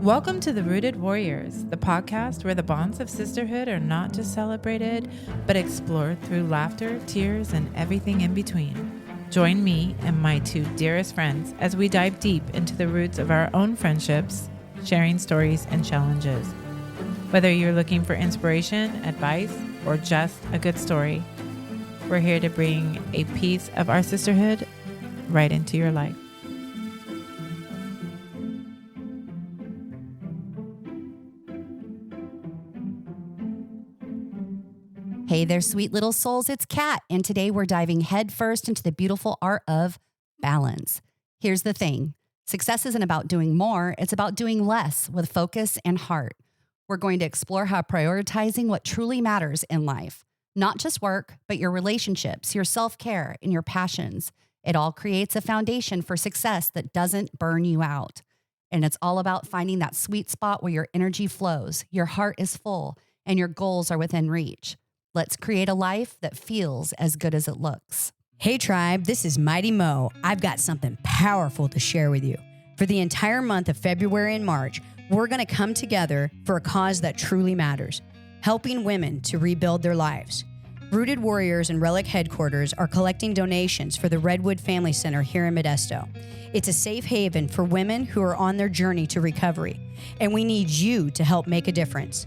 Welcome to the Rooted Warriors, the podcast where the bonds of sisterhood are not just celebrated, but explored through laughter, tears, and everything in between. Join me and my two dearest friends as we dive deep into the roots of our own friendships, sharing stories and challenges. Whether you're looking for inspiration, advice, or just a good story, we're here to bring a piece of our sisterhood right into your life. Hey there, sweet little souls, it's Kat, and today we're diving headfirst into the beautiful art of balance. Here's the thing. Success isn't about doing more, it's about doing less with focus and heart. We're going to explore how prioritizing what truly matters in life, not just work, but your relationships, your self-care, and your passions. It all creates a foundation for success that doesn't burn you out. And it's all about finding that sweet spot where your energy flows, your heart is full, and your goals are within reach. Let's create a life that feels as good as it looks. Hey tribe, this is Mighty Mo. I've got something powerful to share with you. For the entire month of February and March, we're going to come together for a cause that truly matters, helping women to rebuild their lives. Rooted Warriors and Relic headquarters are collecting donations for the Redwood Family Center here in Modesto. It's a safe haven for women who are on their journey to recovery, and we need you to help make a difference.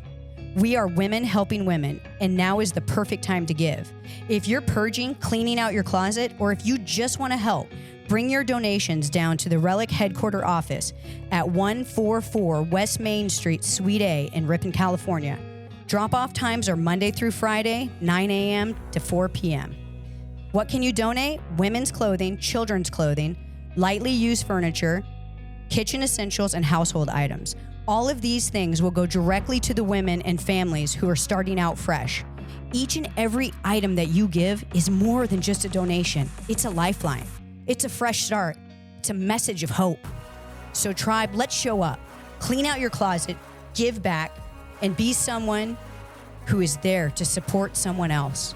We are women helping women, and now is the perfect time to give. If you're purging, cleaning out your closet, or if you just want to help, bring your donations down to the Relic headquarter office at 144 West Main Street, Suite A in Ripon, California. Drop-off times are Monday through Friday, 9 a.m. to 4 p.m. What can you donate? Women's clothing, children's clothing, lightly used furniture, kitchen essentials, and household items. All of these things will go directly to the women and families who are starting out fresh. Each and every item that you give is more than just a donation. It's a lifeline. It's a fresh start. It's a message of hope. So tribe, let's show up. Clean out your closet, give back, and be someone who is there to support someone else.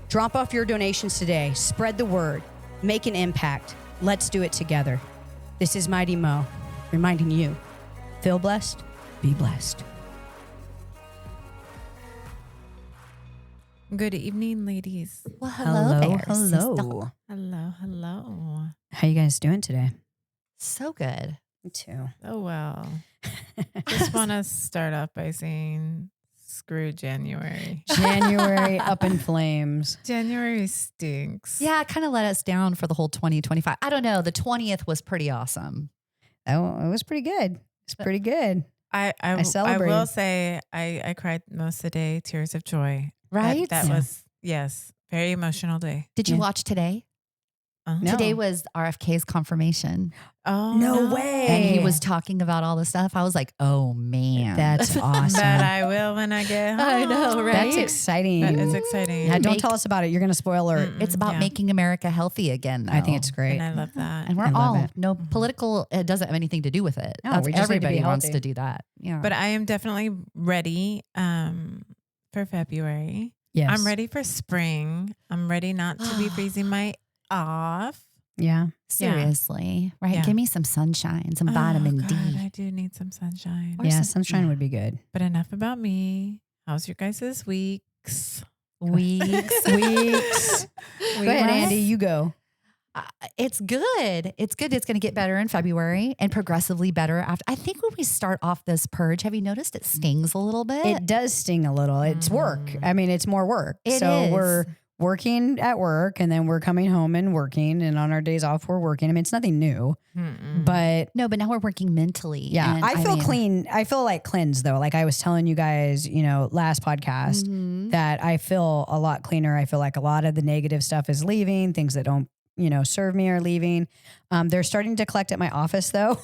Drop off your donations today. Spread the word. Make an impact. Let's do it together. This is Mighty Mo, reminding you, feel blessed, be blessed. Good evening, ladies. Well, hello there, hello. sister. Hello. How you guys doing today? So good. Me too. Oh, well. Just want to start off by saying screw January. January up in flames. January stinks. Yeah, it kind of let us down for the whole 2025. I don't know. The 20th was pretty awesome. Oh, it was pretty good. It's pretty good. I celebrated. will say I cried most of the day, tears of joy. Right? That was, yes, very emotional day. Did you Yeah. watch today? No. Today was RFK's confirmation. Oh, No way. And he Hey. was talking about all the stuff. I was like, oh, man. That's awesome. But I will when I get home. I know, right? That's exciting. That is exciting. Yeah, don't Make- tell us about it. You're going to spoil her. It's about Yeah. making America healthy again. I think though. it's great. And I love that. And we're I love all, it. no political, it doesn't have anything to do with it. No, That's we just need to be everybody wants healthy. to do that. Yeah. But I am definitely ready for February. Yes. I'm ready for spring. I'm ready not to be freezing my off. Yeah. seriously, right? Yeah. Give me some sunshine, some vitamin God, D. I do need some sunshine. Or Yeah. some- Sunshine would be good. But enough about me. How's your guys' weeks? Weeks. Weeks. Go ahead, Andy. You go. It's good. It's good. It's going to get better in February and progressively better after. I think when we start off this purge, have you noticed it stings a little bit? It does sting a little. It's work. I mean, it's more work. It so is. we're working at work and then we're coming home and working. And on our days off, we're working. I mean, it's nothing new, but No, but now we're working mentally. yeah, and I feel mean, clean. I feel like cleansed though. Like I was telling you guys, last podcast mhm. that I feel a lot cleaner. I feel like a lot of the negative stuff is leaving. Things that don't, serve me are leaving. They're starting to collect at my office though,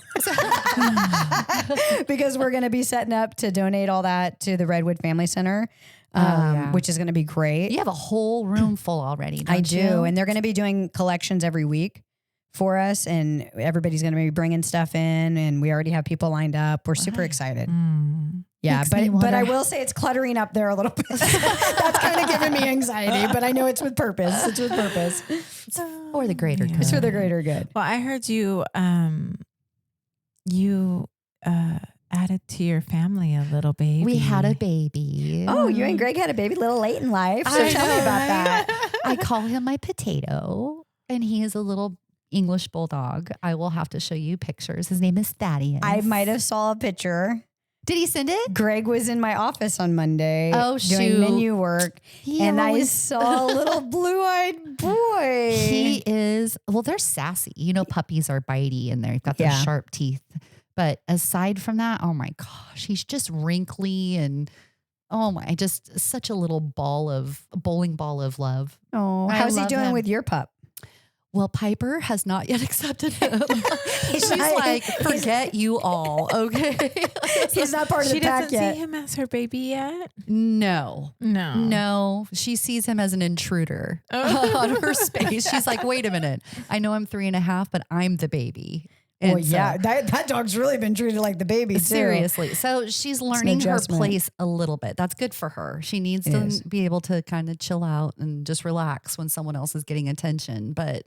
because we're going to be setting up to donate all that to the Redwood Family Center, yeah. which is going to be great. You have a whole room full already. I don't do. you? And they're going to be doing collections every week for us. And everybody's going to be bringing stuff in. And we already have people lined up. We're super excited. Yeah. Makes me But I wonder- will say it's cluttering up there a little bit. That's kind of giving me anxiety, but I know it's with purpose. It's with purpose. It's for the greater good. It's for the greater good. Well, I heard you added to your family a little baby. We had a baby. Oh, you and Greg had a baby a little late in life. So I tell me know, about right? that. I call him my potato, and he is a little English bulldog. I will have to show you pictures. His name is Thaddeus. I might have saw a picture. Did he send it? Greg was in my office on Monday Oh, doing shoot. menu work, and I always- saw a little blue-eyed boy. He is, well, they're sassy. You know, puppies are bitey and they've got those Yeah. sharp teeth. But aside from that, oh my gosh, he's just wrinkly and just such a little bowling ball of love. Oh, I how's he love doing him. with your pup? Well, Piper has not yet accepted him. She's not- like, forget you all, okay? He's not part of She the pack doesn't yet. see him as her baby yet? No. No. She sees him as an intruder Oh. on her space. She's like, wait a minute. I know I'm 3.5, but I'm the baby. Well, And so- yeah, that dog's really been treated like the baby, too. Seriously. So she's learning her adjustment. place a little bit. That's good for her. She needs It to is. be able to kind of chill out and just relax when someone else is getting attention. But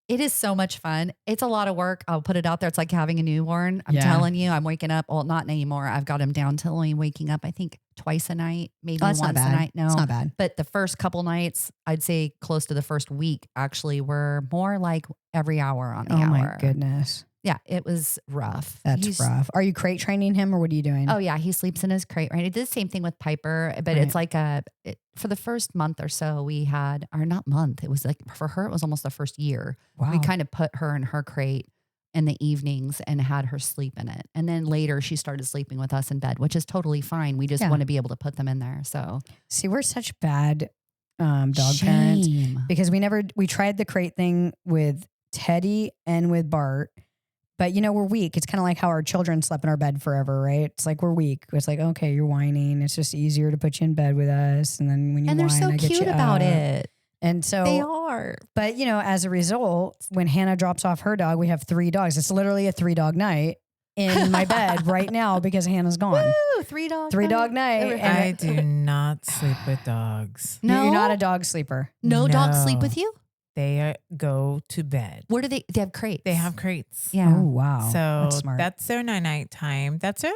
it is so much fun. It's a lot of work. I'll put it out there. It's like having a newborn. I'm Yeah. telling you, I'm waking up. Well, not anymore. I've got him down to only waking up, I think, twice a night, maybe Oh, that's once not a bad. night. No, It's not bad. But the first couple nights, I'd say close to the first week, actually, were more like every hour on the Oh, hour. my goodness. Yeah, it was rough. That's He's- rough. Are you crate training him or what are you doing? Oh yeah, he sleeps in his crate, right? It did the same thing with Piper, but Right. it's like for the first month or so we had, or not month, it was like for her, it was almost the first year. wow. We kind of put her in her crate in the evenings and had her sleep in it. And then later she started sleeping with us in bed, which is totally fine. We just Yeah. want to be able to put them in there. So See, we're such bad dog parents Shame. because we tried the crate thing with Teddy and with Bart. But we're weak. It's kind of like how our children slept in our bed forever, right? It's like we're weak. It's like, okay, you're whining. It's just easier to put you in bed with us. And then when you And they're whine, so I get cute you about up. it. And so They are. But as a result, when Hannah drops off her dog, we have 3 dogs. It's literally a 3-dog night in my bed right now because Hannah's gone. Woo, 3-dog. 3-dog night. And I do not sleep with dogs. No, You're not a dog sleeper. no dogs sleep No. with you? They go to bed. Where do they have crates? They have crates. Yeah. Oh, wow. So that's smart. that's their night time. That's their,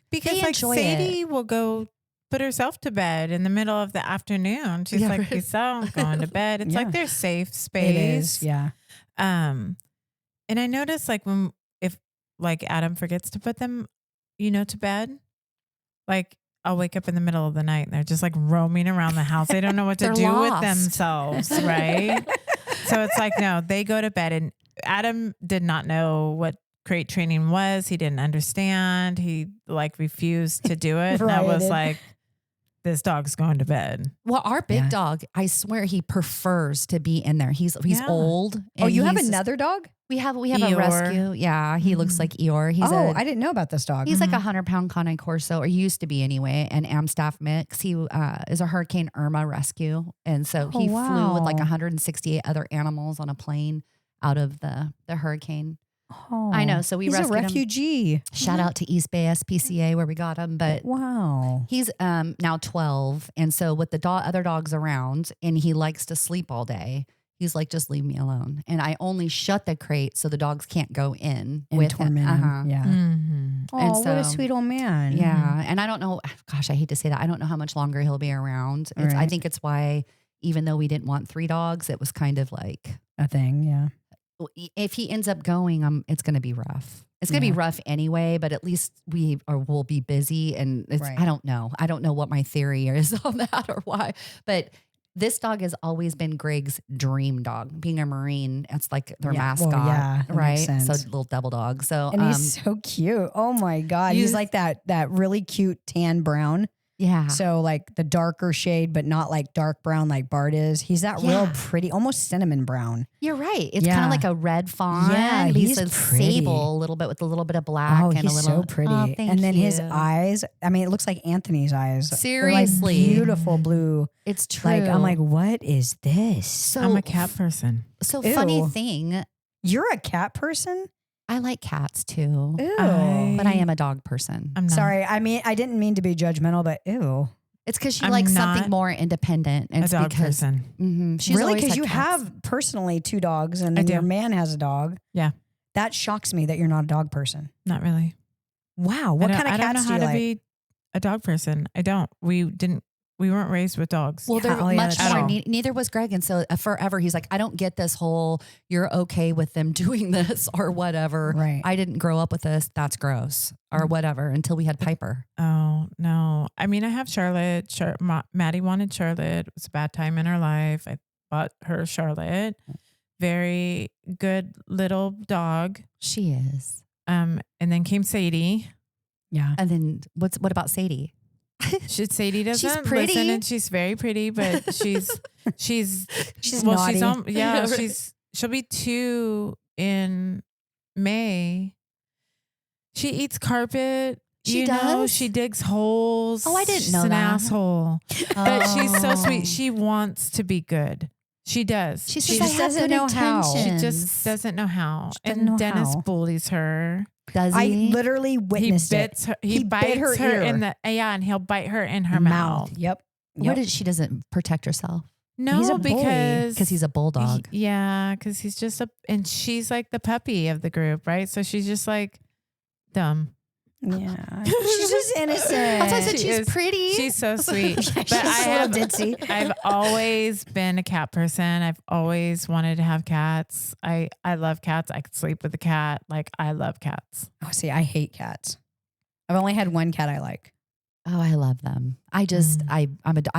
because They like enjoy Sadie will go put herself to bed in the middle of the afternoon. She's Yeah, like, right. peace out, I'm going to bed. It's Yeah. like their safe It space. is. Yeah. And I notice like if like Adam forgets to put them, to bed, like I'll wake up in the middle of the night and they're just like roaming around the house. They don't know what to They're do with lost. themselves. Right. So it's like, no, they go to bed, and Adam did not know what crate training was. He didn't understand. He like refused to do it. And I was Right. like, this dog's going to bed. Well, our big Yeah. dog, I swear he prefers to be in there. He's Yeah. old. Oh, and you have he's- another dog? We have a Eeyore. rescue. Yeah, he looks Mhm. like Eeyore. He's I didn't know about this dog. he's like a 100-pound Conne Corso, or he used to be anyway, an Amstaff mix. He is a Hurricane Irma rescue, and so he flew with like wow. 168 other animals on a plane out of the hurricane. Oh, I know. So we he's a rescued him. refugee. Shout out to East Bay SPCA where we got him, but. Wow. He's now 12. And so with the other dogs around and he likes to sleep all day, he's like, just leave me alone. And I only shut the crate so the dogs can't go in And with torment him. him. Yeah. Mm-hmm. Oh, And what a so- sweet old man. Yeah. And I don't know, gosh, I hate to say that. I don't know how much longer he'll be around. I Right. think it's why, even though we didn't want 3 dogs, it was kind of like, A thing. Yeah. if he ends up going, it's going to be rough. It's going to Yeah. be rough anyway, but at least we'll be busy. And Right. I don't know. I don't know what my theory is on that or why, but this dog has always been Greg's dream dog. Being a Marine, it's like their Yeah. Well, mascot, yeah, that right? makes So sense. little devil dog. So, And he's so cute. Oh my God. He's You- like that really cute tan brown. yeah. So like the darker shade, but not like dark brown like Bart is. He's that real Yeah. pretty, almost cinnamon brown. You're right. It's kind Yeah. of like a red fawn. Yeah, but he's a pretty. sable a little bit with a little bit of black Oh, and he's a little so pretty. Oh, thank and then his you. eyes, I mean, it looks like Anthony's eyes. They're, Seriously. like beautiful blue. It's true. Like, I'm like, what is this? so I'm a cat person. So Ew. funny thing, You're a cat person? I like cats too, Ew. but I am a dog person. I'm not. Sorry. I mean, I didn't mean to be judgmental, but ew. It's because she I'm likes not something more independent. a It's dog because person. she's Really? always Because had you cats. have personally 2 dogs and I then do. your man has a dog. Yeah. That shocks me that you're not a dog person. Not really. Wow. What kind of I don't cats know do how you to like? be a dog person. I don't. We weren't raised with dogs. Well, they're Oh, yeah, much that's more. true. Neither was Greg. And so forever, he's like, I don't get this whole, you're okay with them doing this or whatever. Right. I didn't grow up with this. That's gross or whatever until we had Piper. Oh, no. I mean, I have Charlotte. Maddie wanted Charlotte. It was a bad time in her life. I bought her Charlotte. Very good little dog. She is. And then came Sadie. Yeah. And then what about Sadie? Sadie doesn't pretty. listen, and she's very pretty, but she's naughty. She'll be 2 in May. She eats carpet. She you know, does? she digs holes. Oh, I didn't know She's an that. asshole. But she's so Oh. sweet. She wants to be good. She does. She She says, just I have doesn't good know how. She intentions. just doesn't know how. She doesn't And know Dennis how. bullies her. Does I he? literally He witnessed it. bits her. He He bit bites her her ear. in the and he'll bite her in her mouth. Yep. What is she doesn't protect herself? No, He's a bully. Because he's a bulldog. Because he's just and she's like the puppy of the group, right? So she's just like dumb. Yeah. She's just innocent. That's why I said She she's is- pretty. She's so sweet. She's But a I little ditzy. I've always been a cat person. I've always wanted to have cats. I love cats. I could sleep with a cat. Like I love cats. Oh, see, I hate cats. I've only had one cat I like. Oh, I love them. I just, I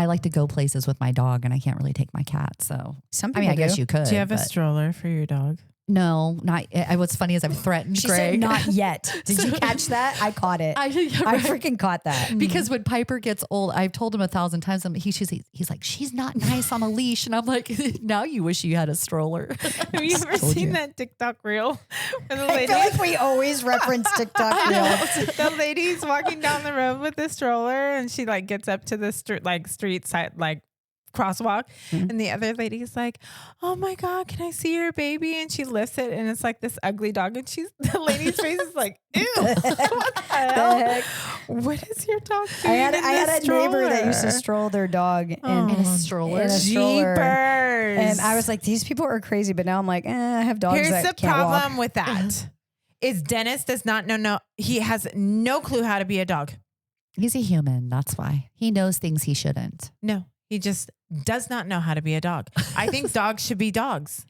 like to go places with my dog, and I can't really take my cat. So, Some I people mean, I guess do. you could. Do you have a but stroller for your dog? no, not. What's funny is I've threatened She Greg. said not yet. Did you catch that? I caught it. I freaking caught that. Because when Piper gets old, I've told him 1,000 times. He's like, she's not nice on a leash, and I'm like, now you wish you had a stroller. Have you ever Told seen you. that TikTok reel? Where the I lady, feel like we always reference TikTok reels. the lady's walking down the road with the stroller, and she like gets up to the street side crosswalk, and the other lady's like, "Oh my God, can I see your baby?" And she lifts it, and it's like this ugly dog, and the lady's face is like, "Ew, what the hell? heck? What is your dog I doing?" had a neighbor that used to stroller? stroll their dog in a stroller. In a stroller. Jeepers! And I was like, these people are crazy. But now I'm like, I have dogs Here's that the can't problem walk. with that: is Dennis does not know. He has no clue how to be a dog. He's a human. That's why he knows things he shouldn't. No, he just does not know how to be a dog. I think dogs should be dogs.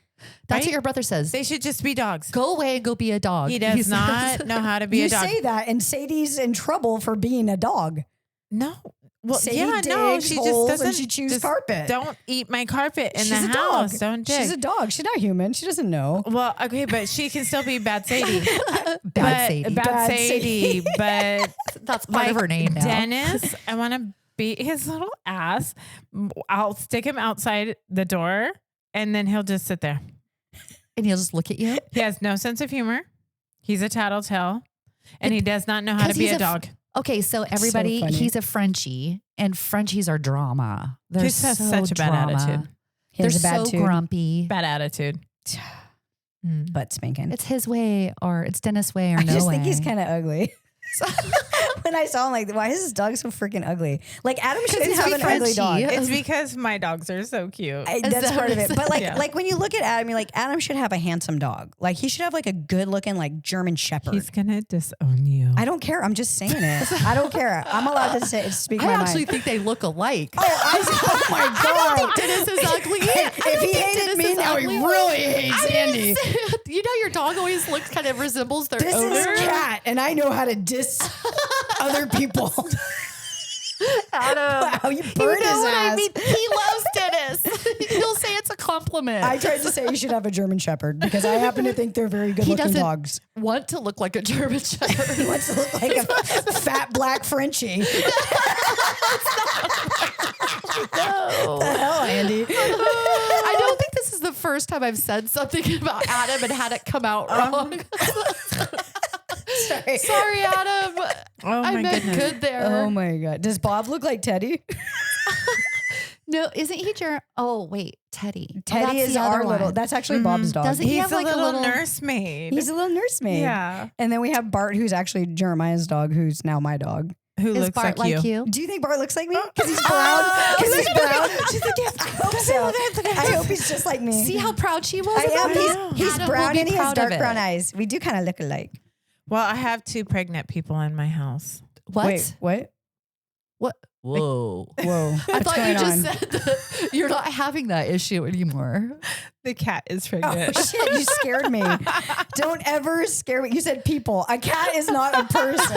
That's Right? what your brother says. They should just be dogs. Go away and go be a dog. He does says. not know how to be You a dog. say that, and Sadie's in trouble for being a dog. No. Well, Sadie yeah, no. digs She just holes doesn't. and she chews just carpet. Don't eat my carpet in She's the a house. dog. Don't dig. She's a dog. She's not human. She doesn't know. Well, okay, but she can still be bad Sadie. Bad Sadie. Bad Sadie. But That's part of her name now. Dennis, I want to beat his little ass. I'll stick him outside the door, and then he'll just sit there. And he'll just look at you. He has no sense of humor. He's a tattletale, and he does not know how to 'Cause be he's a a dog. Okay, so everybody, funny. he's a Frenchie, and Frenchies are drama. They're He has so such a bad drama. attitude. He They're has a bad so tune. grumpy. Bad attitude. Butt spanking. It's his way, or it's Dennis' way, or I no just way. think he's kind of ugly. When I saw him, like, why is this dog so freaking ugly? Like, Adam shouldn't have an ugly dog. Frenchie. It's because my dogs are so cute. That's that part of what it. it But like, Yeah. like when you look at Adam, you're like, Adam should have a handsome dog. Like, he should have like a good looking like German Shepherd. He's gonna disown you. I don't care. I'm just saying it. I don't care. I'm allowed to speak I my actually mind. think they look alike. Oh my god! Dennis is ugly. If he hated me, now he really hates Andy. You know, your dog always looks kind of resembles their This owner. is Cat, and I know how to diss other people. Adam. Wow, you You burned know his what ass. I mean? He loves Dennis. He'll say it's a compliment. I tried to say you should have a German Shepherd because I happen to think they're very good He looking doesn't dogs. want to look like a German He Shepherd. wants to look like a fat black Frenchie. No. The hell, Andy? I don't think this is the first time I've said something about Adam and had it come out wrong. Sorry. Sorry, Adam. Oh I my meant goodness. good there. Oh my god! Does Bob look like Teddy? No, isn't he Oh, wait, Teddy. Teddy that's is the other our little. one. That's actually Bob's dog. Doesn't he He's have a like little nursemaid. He's a little nursemaid. Yeah. And then we have Bart, who's actually Jeremiah's dog, who's now my dog. Who Is looks Bart like you? Do you think Bart looks like me? Because he's brown. Because he's brown. She's like, yes, I hope so. I hope he's just like me. See how proud she was I about am. that? He's Adam brown will be and he has proud dark of it. brown eyes. We do kind of look alike. Well, I have 2 pregnant people in my house. What? Wait, what? What? Whoa. Whoa. I thought you just on? said that you're not having that issue anymore. The cat is Oh, pregnant. shit, you scared me. Don't ever scare me. You said people. A cat is not a person.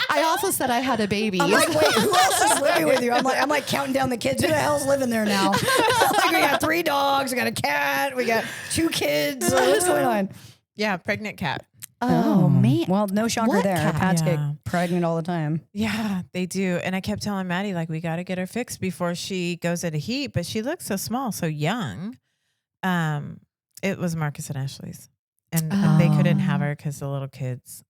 I also said I had a baby. I'm like, wait, who else is living with you? I'm like counting down the kids. Who the hell's living there now? Like, we got 3 dogs. We got a cat. We got 2 kids. What's going on? Yeah, pregnant cat. Oh, man. Well, no shocker What there. cat? Cats Yeah. get pregnant all the time. Yeah, they do. And I kept telling Maddie, like, we got to get her fixed before she goes into heat. But she looks so small, so young. It was Marcus and Ashley's. And they couldn't have her because the little kids.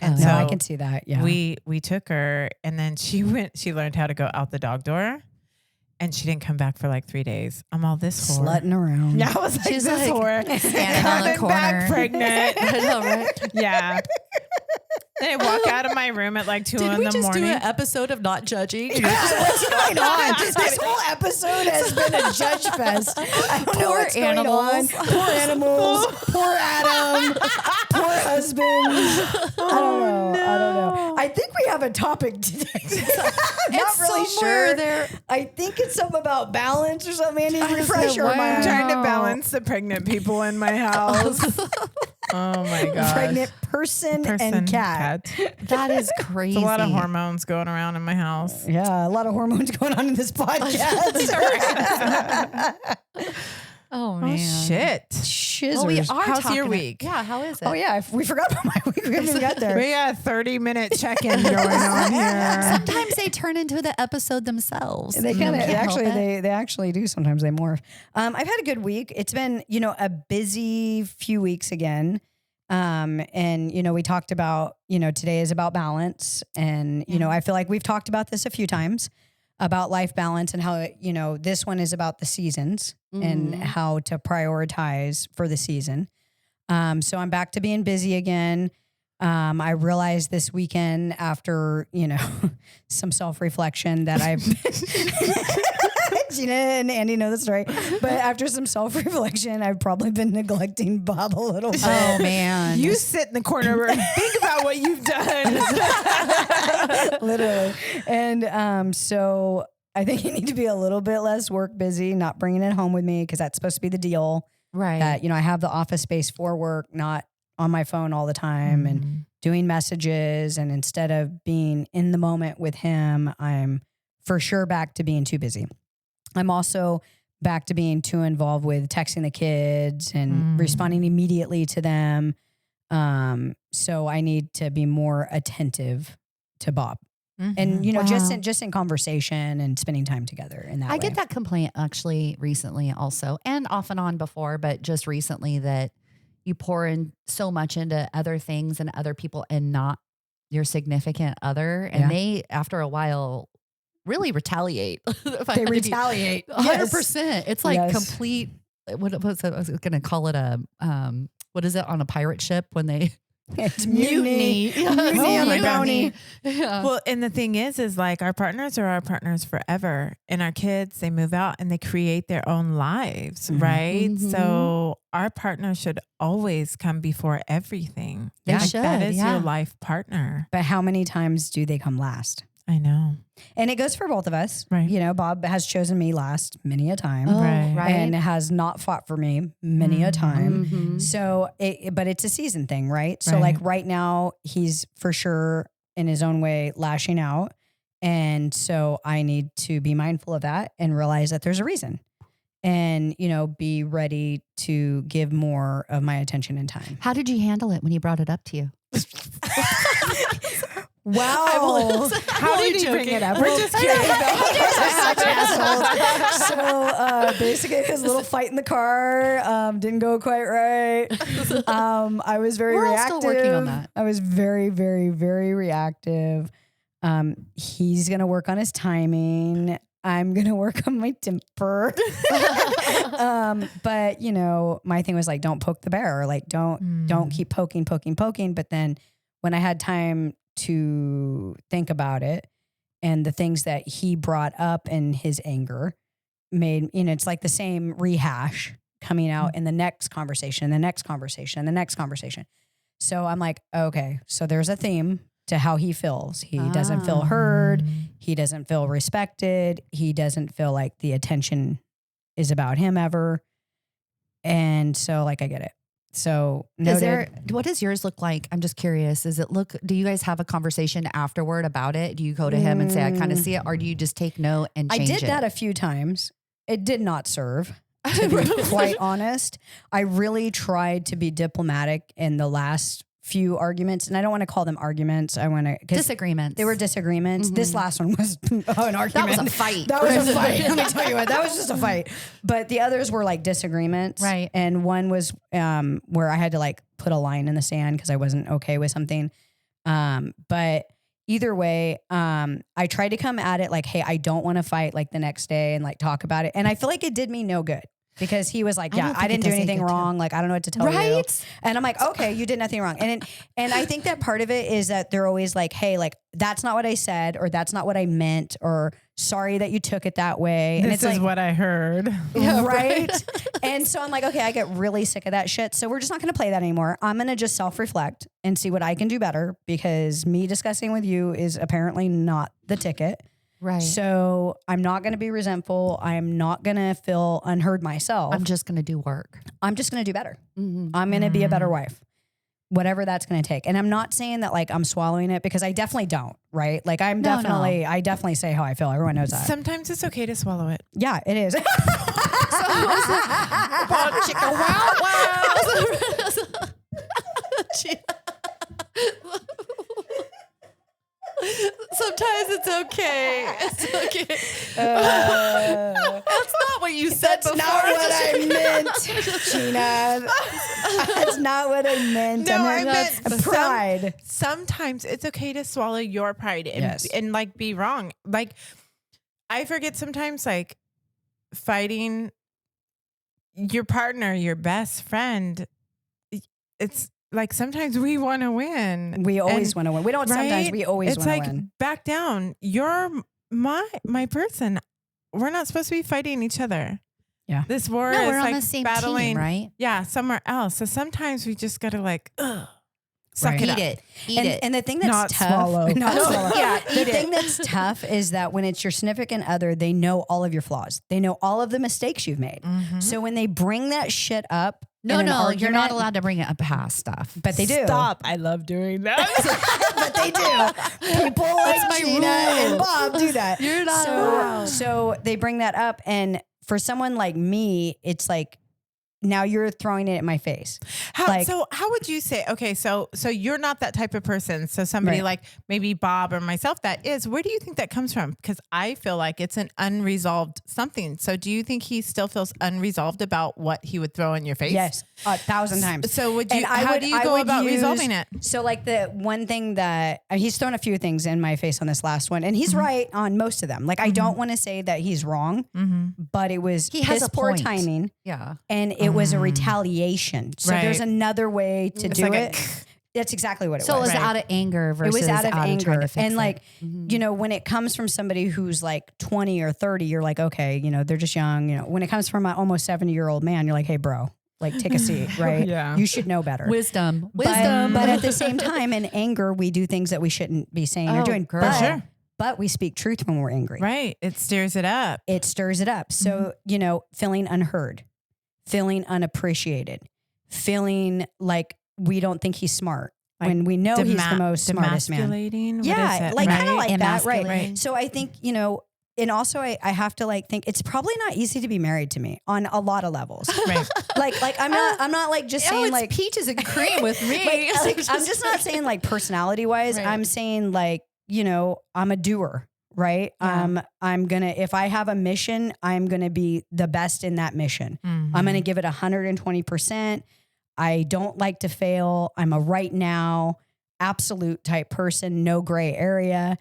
And No, I can see that. Yeah. we took her, and then she learned how to go out the dog door. And she didn't come back for like 3 days. I'm all this whore. Slutting around. Yeah, I was like, She's this like whore. standing on the Coming back corner. pregnant. I know, right? Yeah. Then I walk out of my room at like 2 Did in we the just morning. do an episode of Not Judging? What's going on? This whole episode has been a judge fest. I don't know Poor what's animals. going on. Poor animals. Poor Adam. Poor husbands. I don't know. I think we have a topic today. I'm not really sure. There. I think it's something about balance or something. Andy, refresh your wow. I'm mind. trying to balance the pregnant people in my house. Oh my god. Pregnant person and cat. That is crazy. There's a lot of hormones going around in my house. Yeah, a lot of hormones going on in this podcast. Oh, man. Oh shit. Shizzers. Well, we are How's talking your it- week? Yeah, how is it? Oh yeah, we forgot about my week. We haven't even got there. We got a 30-minute check-in going on here. Sometimes they turn into the episode themselves. They kind of Can't help actually it. they actually do sometimes. They morph. I've had a good week. It's been a busy few weeks again. And we talked about today is about balance, and I feel like we've talked about this a few times about life balance and how this one is about the seasons and how to prioritize for the season. So I'm back to being busy again. I realized this weekend after, some self-reflection that I've, Gina and Andy know the story, but after some self-reflection, I've probably been neglecting Bob a little bit. Oh, man. You sit in the corner and think about what you've done. Literally. And so I think you need to be a little bit less work busy, not bringing it home with me, because that's supposed to be the deal. Right. That, I have the office space for work, not on my phone all the time and doing messages. And instead of being in the moment with him, I'm for sure back to being too busy. I'm also back to being too involved with texting the kids and responding immediately to them. So I need to be more attentive to Bob. And, Wow. just in conversation and spending time together in that way. I get that complaint actually recently also, and off and on before, but just recently that you pour in so much into other things and other people and not your significant other. And they, after a while, really retaliate. They retaliate. 100%. It's like Yes. complete, what was it? I was going to call it a, what is it on a pirate ship when they... It's mutiny. Yeah, Mutiny on the mutiny. bounty. Yeah. Well, and the thing is like our partners are our partners forever. And our kids, they move out and they create their own lives, right? Mhm. So our partner should always come before everything. They Like, should, that is yeah. your life partner. But how many times do they come last? I know. And it goes for both of us. Right. Bob has chosen me last many a time. Oh, Right. right. And has not fought for me many a time. Mhm. So, but it's a season thing, right? So Right. like right now he's for sure in his own way lashing out. And so I need to be mindful of that and realize that there's a reason and, be ready to give more of my attention and time. How did you handle it when he brought it up to you? Wow. How did he bring it up? We're just curious. So basically his little fight in the car didn't go quite right. I was very We're all reactive. still working on that. I was very, very, very reactive. He's going to work on his timing. I'm going to work on my temper. But my thing was like, don't poke the bear. Like don't keep poking. But then when I had time to think about it and the things that he brought up in his anger made, it's like the same rehash coming out in the next conversation, the next conversation, the next conversation. So I'm like, okay, so there's a theme to how he feels. He doesn't feel heard. He doesn't feel respected. He doesn't feel like the attention is about him ever. And so like, I get it. So what does yours look like? I'm just curious. Do you guys have a conversation afterward about it? Do you go to him and say, I kind of see it? Or do you just take note and change it? I did that a few times. It did not serve, to be quite honest. I really tried to be diplomatic in the last few arguments, and I don't want to call them arguments. I want to disagreements. They were disagreements. Mm-hmm. This last one was an argument. That was a fight. Let me tell you what. That was just a fight. But the others were like disagreements, right? And one was where I had to like put a line in the sand because I wasn't okay with something. But either way, I tried to come at it like, hey, I don't want to fight like the next day and like talk about it. And I feel like it did me no good. Because he was like, I didn't do anything wrong. Like, I don't know what to tell you. And I'm like, okay, you did nothing wrong. And I think that part of it is that they're always like, hey, like, that's not what I said, or that's not what I meant, or sorry that you took it that way. And this is like, what I heard. Right. And so I'm like, okay, I get really sick of that shit. So we're just not going to play that anymore. I'm going to just self-reflect and see what I can do better, because me discussing with you is apparently not the ticket. Right. So I'm not going to be resentful. I'm not going to feel unheard myself. I'm just going to do work. I'm just going to do better. Mm-hmm. I'm going to be a better wife, whatever that's going to take. And I'm not saying that like I'm swallowing it, because I definitely don't, right? Like I definitely say how I feel. Everyone knows that. Sometimes it's okay to swallow it. Yeah, it is. Sometimes it's okay. It's okay. That's not what you said before. That's not what I meant, Gina. That's not what I meant. No, I meant pride. Sometimes it's okay to swallow your pride and like be wrong. Like I forget sometimes, like fighting your partner, your best friend. It's like sometimes we want to win. We always want to win. We don't sometimes, we always want to win. It's like, back down. You're my person. We're not supposed to be fighting each other. Yeah. This war we're is on like the same battling, team, right? Yeah, somewhere else. So sometimes we just got to like, suck it up. Eat it. And the thing that's Not tough, swallow. Not swallow. Yeah, the thing that's tough is that when it's your significant other, they know all of your flaws. They know all of the mistakes you've made. Mm-hmm. So when they bring that shit up, no, you're not allowed to bring it up past stuff. But they do. Stop. I love doing that. But they do. People like Gina and Bob do that. You're not allowed. So they bring that up. And for someone like me, it's like, now you're throwing it at my face. So how would you say, okay, so you're not that type of person. So somebody Right. like maybe Bob or myself that is, where do you think that comes from? Because I feel like it's an unresolved something. So do you think he still feels unresolved about what he would throw in your face? Yes, 1,000 times. So how do you go about resolving it? So like the one thing that he's thrown a few things in my face on this last one, and he's right on most of them. Like I don't want to say that he's wrong, but it was has a poor point. timing. Yeah. And it was a retaliation. So there's another way to do like it. That's exactly what it was. So it was out of anger versus it was out of anger. trying to fix And it. like, you know, when it comes from somebody who's like 20 or 30, you're like, okay, you know, they're just young. You know, when it comes from an almost 70-year-old man, you're like, hey, bro, like take a seat, right? Yeah. You should know better. Wisdom. But at the same time, in anger, we do things that we shouldn't be saying or doing. Girl. But, Sure. but we speak truth when we're angry. Right. It stirs it up. It stirs it up. So, you know, feeling unheard, feeling unappreciated, feeling like we don't think he's smart when we know he's the most smartest man. Demasculating? Yeah, What is it? like Right? kind of like that, right? Right. So I think, you know, and also I have to like think it's probably not easy to be married to me on a lot of levels. Right. like I'm not like just saying like peaches and cream with me. like, I'm just not saying like personality wise. Right. I'm saying like, you know, I'm a doer. Right. Yeah. I'm going to, if I have a mission, I'm going to be the best in that mission. I'm going to give it 120%. I don't like to fail. I'm a right now, absolute type person, no gray area,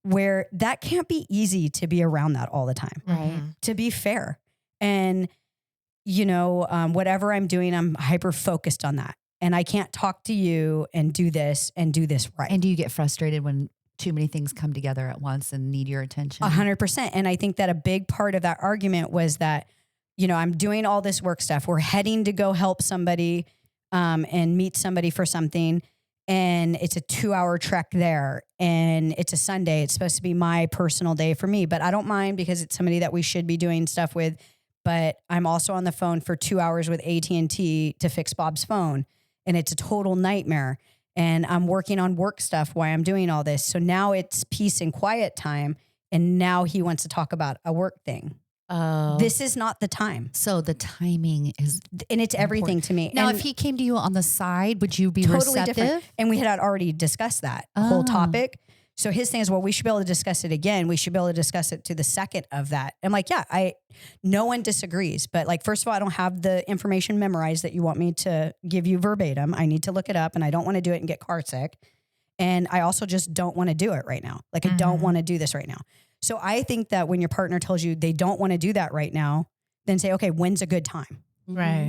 where that can't be easy to be around that all the time, Right. to be fair. And, you know, whatever I'm doing, I'm hyper focused on that. And I can't talk to you and do this right. And do you get frustrated when too many things come together at once and need your attention? 100%. And I think that a big part of that argument was that, you know, I'm doing all this work stuff. We're heading to go help somebody and meet somebody for something. And it's a 2-hour trek there, and it's a Sunday. It's supposed to be my personal day for me, but I don't mind because it's somebody that we should be doing stuff with. But I'm also on the phone for 2 hours with AT&T to fix Bob's phone, and it's a total nightmare. And I'm working on work stuff while I'm doing all this. So now it's peace and quiet time, and now he wants to talk about a work thing. Oh, This is not the time. so the timing is And it's everything to me. now. And If he came to you on the side, would you be totally receptive? different. And we had already discussed that whole Oh. topic. So his thing is, well, we should be able to discuss it again. We should be able to discuss it to the second of that. I'm like, yeah, no one disagrees. But like, first of all, I don't have the information memorized that you want me to give you verbatim. I need to look it up, and I don't want to do it and get car sick. And I also just don't want to do it right now. Like, I don't want to do this right now. So I think that when your partner tells you they don't want to do that right now, then say, okay, when's a good time? Right.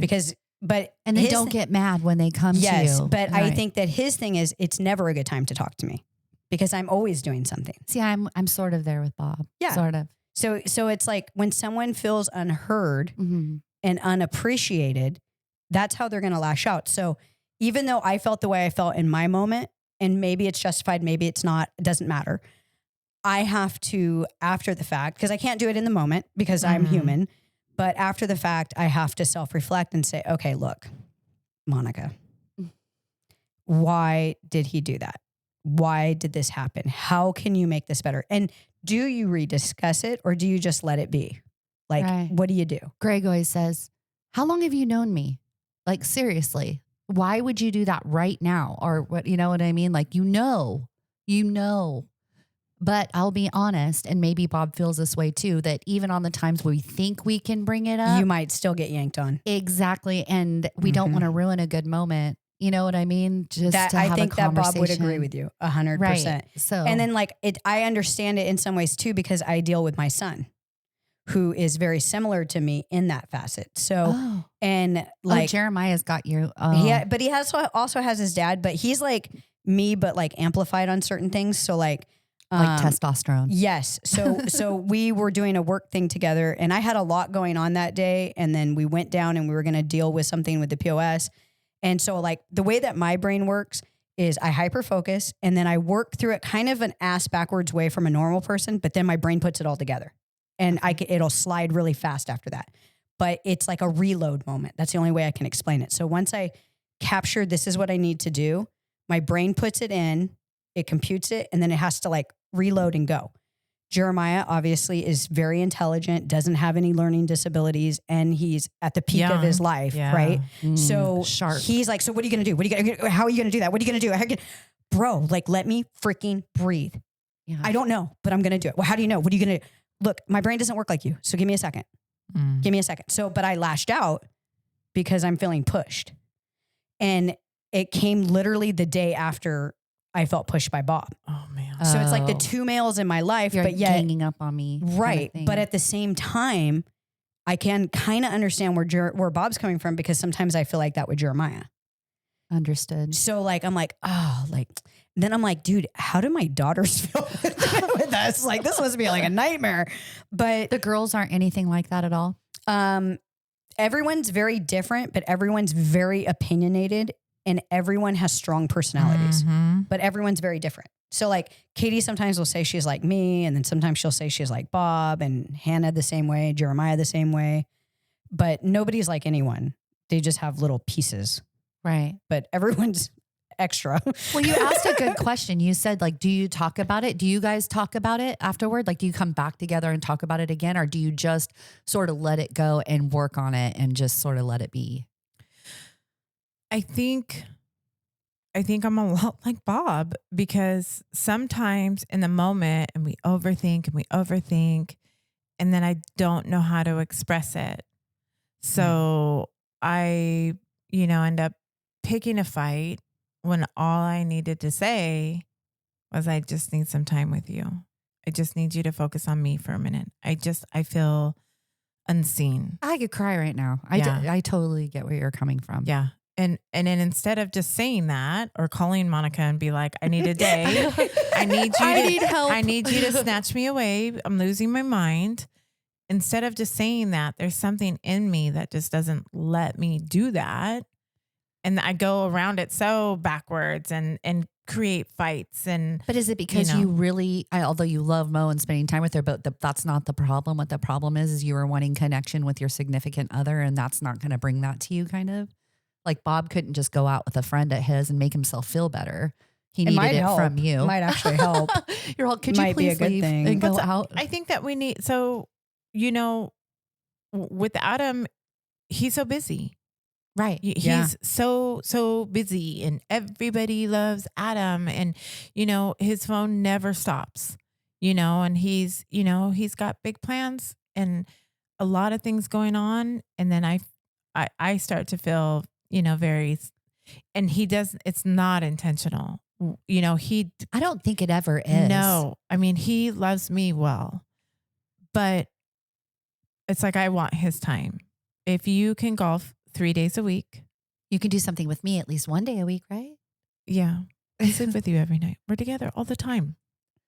And they don't get mad when they come to you. Yes, but I Right. think that his thing is it's never a good time to talk to me because I'm always doing something. See, I'm sort of there with Bob. Yeah. Sort of. So it's like when someone feels unheard Mm-hmm. and unappreciated, that's how they're going to lash out. So even though I felt the way I felt in my moment, and maybe it's justified, maybe it's not, it doesn't matter. I have to, after the fact, because I can't do it in the moment because I'm human, but after the fact, I have to self-reflect and say, okay, look, Monica, why did he do that? Why did this happen? How can you make this better? And do you rediscuss it, or do you just let it be? Like, Right. what do you do? Greg always says, how long have you known me? Like, seriously, why would you do that right now? Or what, you know what I mean? Like, you know. But I'll be honest, and maybe Bob feels this way too, that even on the times we think we can bring it up. You might still get yanked on. Exactly. And we don't want to ruin a good moment. You know what I mean? Just That to have I think a that Bob would conversation. agree with you 100%. Right. So, And then like I understand it in some ways too, because I deal with my son who is very similar to me in that facet. So, and like, Jeremiah's got you. yeah, but he also has his dad, but he's like me, but like amplified on certain things. So like testosterone. Yes. So we were doing a work thing together, and I had a lot going on that day. And then we went down and we were going to deal with something with the POS. And so like the way that my brain works is I hyper focus, and then I work through it kind of an ass backwards way from a normal person, but then my brain puts it all together, and it'll slide really fast after that. But it's like a reload moment. That's the only way I can explain it. So once I capture, this is what I need to do, my brain puts it in, it computes it, and then it has to like reload and go. Jeremiah obviously is very intelligent, doesn't have any learning disabilities, and he's at the peak of his life, right? So sharp. he's like, so what are you going to do? How are you going to do that? What are you going to do? Bro, like, let me freaking breathe. Yeah. I don't know, but I'm going to do it. Well, how do you know? What are you going to do? Look, my brain doesn't work like you. So give me a second. Give me a second. So, but I lashed out because I'm feeling pushed. And it came literally the day after I felt pushed by Bob. Oh man. So it's like the two males in my life, You're but yet ganging up on me. kind of right. thing. But at the same time, I can kind of understand where Bob's coming from, because sometimes I feel like that with Jeremiah. Understood. So like, I'm like, oh, like, then I'm like, dude, how do my daughters feel with us? Like, this must be like a nightmare. But The girls aren't anything like that at all. everyone's very different, but everyone's very opinionated, and everyone has strong personalities, but everyone's very different. So like Katie sometimes will say she's like me, and then sometimes she'll say she's like Bob, and Hannah the same way, Jeremiah the same way, but nobody's like anyone. They just have little pieces, Right. but everyone's extra. Well, you asked a good question. You said, like, do you talk about it? Do you guys talk about it afterward? Like, do you come back together and talk about it again? Or do you just sort of let it go and work on it and just sort of let it be? I think I'm a lot like Bob, because sometimes in the moment and we overthink, and then I don't know how to express it. So I, end up picking a fight when all I needed to say was, I just need some time with you. I just need you to focus on me for a minute. I feel unseen. I could cry right now. Yeah. I totally get where you're coming from. Yeah. And then instead of just saying that or calling Monica and be like, I need a day. I need help. I need you to snatch me away. I'm losing my mind. Instead of just saying that, there's something in me that just doesn't let me do that. and I go around it so backwards and create fights. And But is it because you really, although you love Mo and spending time with her, but that's not the problem. What the problem is you are wanting connection with your significant other, and that's not going to bring that to you, kind of? Like Bob couldn't just go out with a friend at his and make himself feel better. He needed it from you. It might actually help. You're all, could Might you be a please good leave thing. and go out? I think that we need, so, with Adam, he's so busy. Right. He's so busy, and everybody loves Adam, and his phone never stops, and he's got big plans and a lot of things going on. And then I start to feel, very, and it's not intentional. I don't think it ever is. No, I mean, he loves me well, but it's like, I want his time. If you can golf 3 days a week, you can do something with me at least one day a week, right? Yeah. I sleep with you every night. We're together all the time.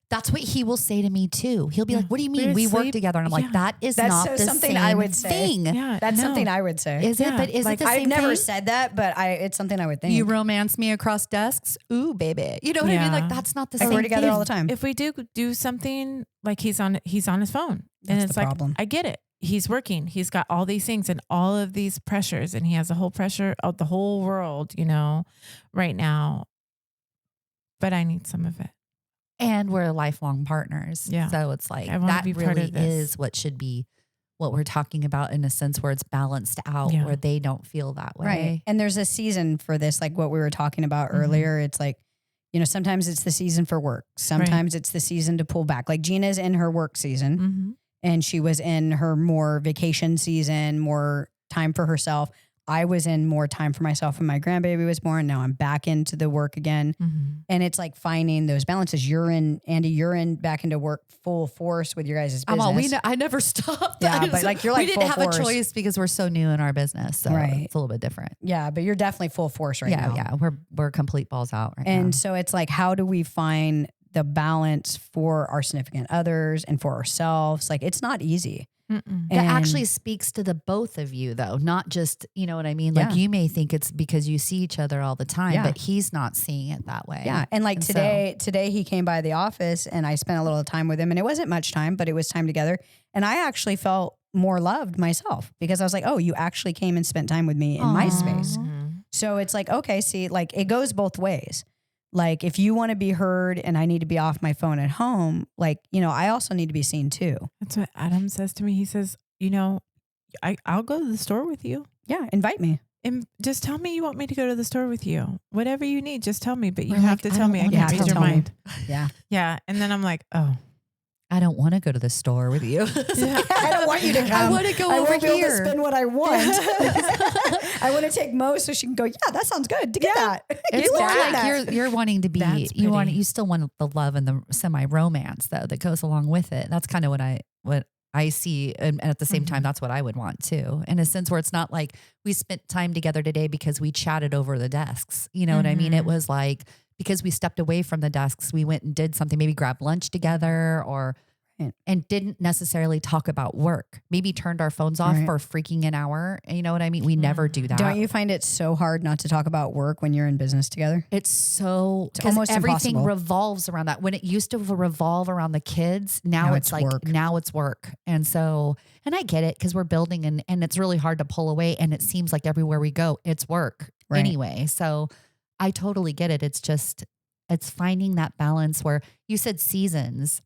That's what he will say to me too. He'll be like, what do you mean? We work together. And I'm like, that's not the something same I would thing. say. Yeah, that's something I would say. Is it? But is it the same I've never thing? said that, but it's something I would think. You romance me across desks? Ooh, baby. You know what I mean? Like, that's not the same thing. We're together all the time. If we do something, like he's on his phone. That's and it's the like, problem. I get it. He's working. He's got all these things and all of these pressures, and he has the whole pressure of the whole world, right now. But I need some of it. And we're lifelong partners. Yeah. So it's like, I want that to be part really of this. is what should be what we're talking about, in a sense where it's balanced out, where they don't feel that way. Right. And there's a season for this, like what we were talking about earlier. It's like, sometimes it's the season for work. Sometimes it's the season to pull back. Like Gina's in her work season, and she was in her more vacation season, more time for herself. I was in more time for myself when my grandbaby was born. Now I'm back into the work again. And it's like finding those balances. Andy, you're back into work full force with your guys' business. I never stopped. Yeah, but like you're like we full didn't have force. a choice because we're so new in our business. So it's a little bit different. Yeah, but you're definitely full force right now. Yeah, we're complete balls out right now. And so it's like, how do we find the balance for our significant others and for ourselves? Like, it's not easy. That actually speaks to the both of you, though, not just, you know what I mean? Like, you may think it's because you see each other all the time, but he's not seeing it that way. Yeah. And like today he came by the office and I spent a little time with him, and it wasn't much time, but it was time together. And I actually felt more loved myself because I was like, oh, you actually came and spent time with me in my space. So it's like, okay, see, like it goes both ways. Like if you want to be heard and I need to be off my phone at home, like, I also need to be seen too. That's what Adam says to me. He says, I'll go to the store with you. Yeah. Invite me. And just tell me you want me to go to the store with you. Whatever you need, just tell me. But you have to tell me. I can't read your mind. Yeah. Yeah. And then I'm like, oh. I don't want to go to the store with you. I don't want you to come. I want to go over won't be able to here. spend what I want. I want to take Mo so she can go, yeah, that sounds good. To get that. It's more like you're wanting to be, you still want the love and the semi-romance though that goes along with it. That's kind of what I see. And at the same time, that's what I would want too. In a sense where it's not like we spent time together today because we chatted over the desks. You know what I mean? It was like, because we stepped away from the desks, we went and did something, maybe grabbed lunch together and didn't necessarily talk about work. Maybe turned our phones off for freaking an hour. You know what I mean? We never do that. Don't you find it so hard not to talk about work when you're in business together? It's almost everything impossible. revolves around that. When it used to revolve around the kids, now it's like, work. now it's work. And so, and I get it because we're building and it's really hard to pull away. And it seems like everywhere we go, it's work anyway. So I totally get it. It's just, it's finding that balance where you said seasons,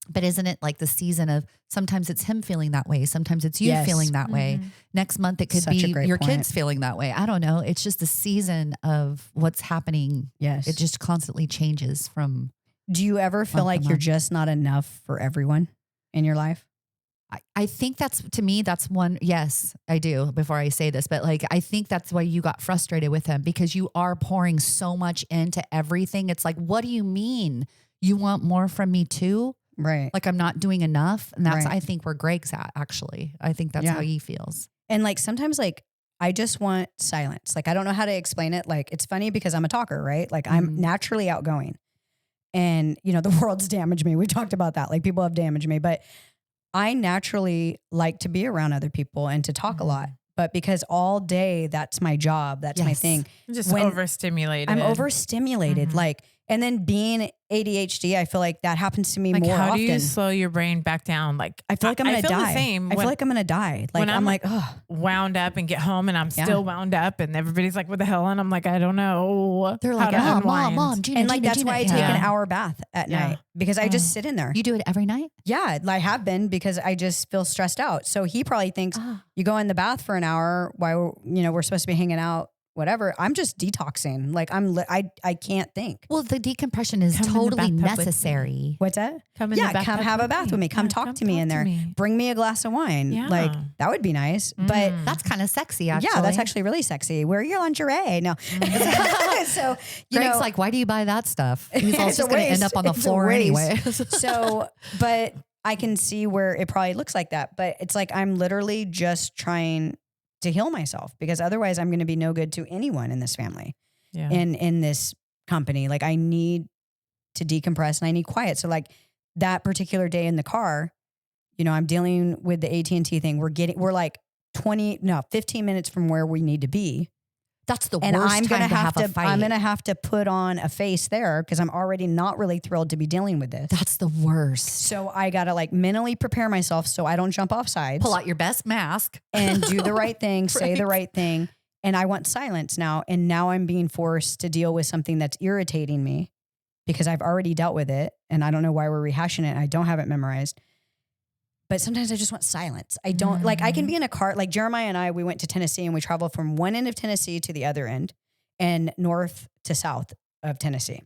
but isn't it like the season of sometimes it's him feeling that way. Sometimes it's you feeling that way. Next month, it could be your kids feeling that way. I don't know. It's just a season of what's happening. Yes. It just constantly changes from. Do you ever feel like you're just not enough for everyone in your life? I think to me, that's one. Yes, I do before I say this, but like, I think that's why you got frustrated with him because you are pouring so much into everything. It's like, what do you mean? You want more from me too? Right. Like I'm not doing enough. And that's, I think where Greg's at, actually. I think that's how he feels. And like, sometimes like, I just want silence. Like, I don't know how to explain it. Like, it's funny because I'm a talker, right? Like I'm naturally outgoing and the world's damaged me. We talked about that. Like people have damaged me, but I naturally like to be around other people and to talk a lot. But because all day, that's my job. That's my thing. Just overstimulated. I'm overstimulated. Like, and then being ADHD, I feel like that happens to me like more often. How do you slow your brain back down? Like, I feel like I'm going to die. The same I feel like I'm going to die. Like, I'm like, oh, wound up and get home and I'm still wound up and everybody's like, what the hell? And I'm like, I don't know. They're like, mom, Gina, and like, that's why I take an hour bath at night because I just sit in there. You do it every night? Yeah, I have been because I just feel stressed out. So he probably thinks you go in the bath for an hour while, we're supposed to be hanging out. Whatever. I'm just detoxing. Like I can't think. Well, the decompression is totally necessary. What's that? Come have a bath with me. Come talk to me in there. Bring me a glass of wine. Yeah. Like that would be nice. But that's kind of sexy, actually. Yeah, that's actually really sexy. Wear your lingerie. No. So Greg's like, why do you buy that stuff? He's all just going to end up on the floor anyway. So, but I can see where it probably looks like that. But it's like I'm literally just trying to heal myself because otherwise I'm going to be no good to anyone in this family in this company. Like I need to decompress and I need quiet. So like that particular day in the car, I'm dealing with the AT&T thing. We're like 15 minutes from where we need to be. That's the worst time to have a fight. I'm going to have to put on a face there because I'm already not really thrilled to be dealing with this. That's the worst. So I got to like mentally prepare myself so I don't jump off sides. Pull out your best mask. And do the right thing, say the right thing. And I want silence now. And now I'm being forced to deal with something that's irritating me because I've already dealt with it. And I don't know why we're rehashing it. I don't have it memorized. But sometimes I just want silence. I don't like, I can be in a car, like Jeremiah and I, we went to Tennessee and we traveled from one end of Tennessee to the other end and north to south of Tennessee.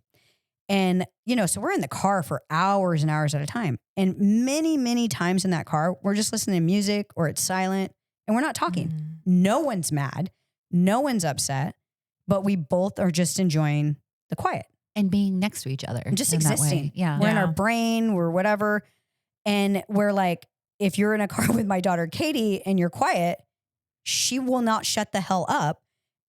And, so we're in the car for hours and hours at a time. And many, many times in that car, we're just listening to music or it's silent and we're not talking. No one's mad. No one's upset, but we both are just enjoying the quiet. And being next to each other. Just existing. Yeah. We're in our brain, we're whatever. And we're like, if you're in a car with my daughter, Katie, and you're quiet, she will not shut the hell up.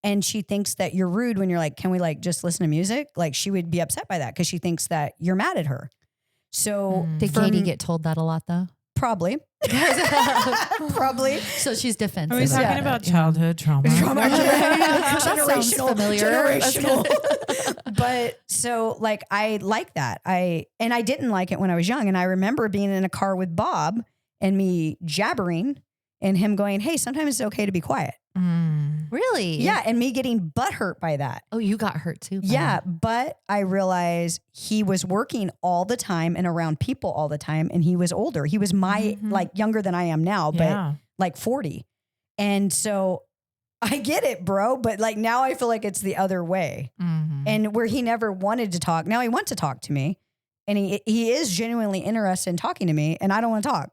And she thinks that you're rude when you're like, can we like just listen to music? Like she would be upset by that because she thinks that you're mad at her. So did Katie get told that a lot though? Probably. Probably. So she's defensive. Are we talking about childhood trauma? Generational. Familiar. But so like, I like that. I didn't like it when I was young. And I remember being in a car with Bob and me jabbering and him going, hey, sometimes it's okay to be quiet. Really? Yeah. And me getting butthurt by that. Oh, you got hurt too. Yeah. But I realized he was working all the time and around people all the time. And he was older. He was like younger than I am now, but like 40. And so I get it, bro. But like now I feel like it's the other way. And where he never wanted to talk. Now he wants to talk to me and he is genuinely interested in talking to me and I don't want to talk.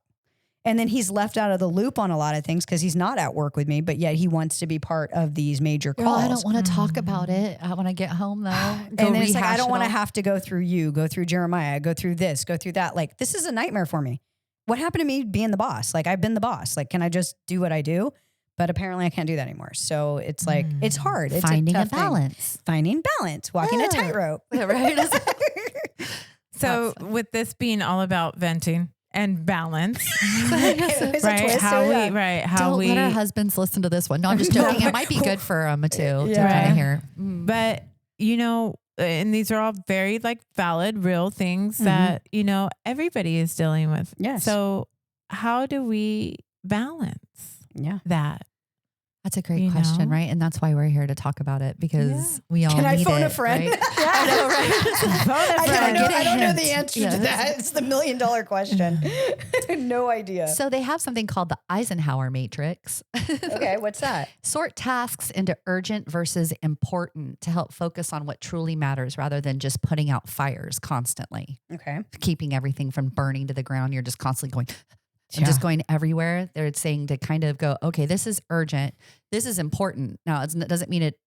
And then he's left out of the loop on a lot of things because he's not at work with me, but yet he wants to be part of these major calls. I don't want to talk about it. I want to get home though. And then it's like, I don't want to have to go through you, go through Jeremiah, go through this, go through that. Like, this is a nightmare for me. What happened to me being the boss? Like, I've been the boss. Like, can I just do what I do? But apparently I can't do that anymore. So it's like, it's hard. It's finding a balance. Finding balance, walking a tightrope. Right. So with this being all about venting and balance, right? Don't let our husbands listen to this one. No, I'm just joking. It might be good for Matu to kind of hear. But and these are all very like valid, real things that everybody is dealing with. Yes. So how do we balance that? That's a great question, right? And that's why we're here to talk about it because we all Can need I phone it, a friend? Right? I know, right? I don't know the hint. answer to that. It's the $1 million question. No idea. So they have something called the Eisenhower matrix. Okay, what's that? Sort tasks into urgent versus important to help focus on what truly matters rather than just putting out fires constantly. Okay. Keeping everything from burning to the ground. You're just constantly going... I'm just going everywhere. They're saying to kind of go, okay, this is urgent. This is important. Now, it doesn't mean it,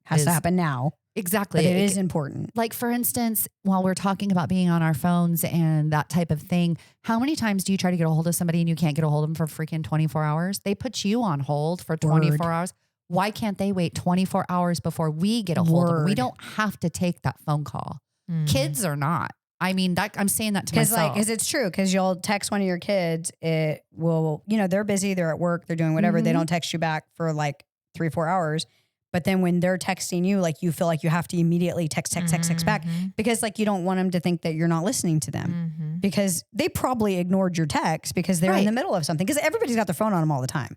has to happen now. Exactly. But it is important. Like, for instance, while we're talking about being on our phones and that type of thing, how many times do you try to get a hold of somebody and you can't get a hold of them for freaking 24 hours? They put you on hold for 24 hours. Why can't they wait 24 hours before we get a hold of them? We don't have to take that phone call. Kids are not. I mean, I'm saying that to myself. Because it's true. Because you'll text one of your kids, it will, they're busy, they're at work, they're doing whatever. They don't text you back for like 3-4 hours. But then when they're texting you, like you feel like you have to immediately text back because like you don't want them to think that you're not listening to them because they probably ignored your text because they're in the middle of something because everybody's got their phone on them all the time.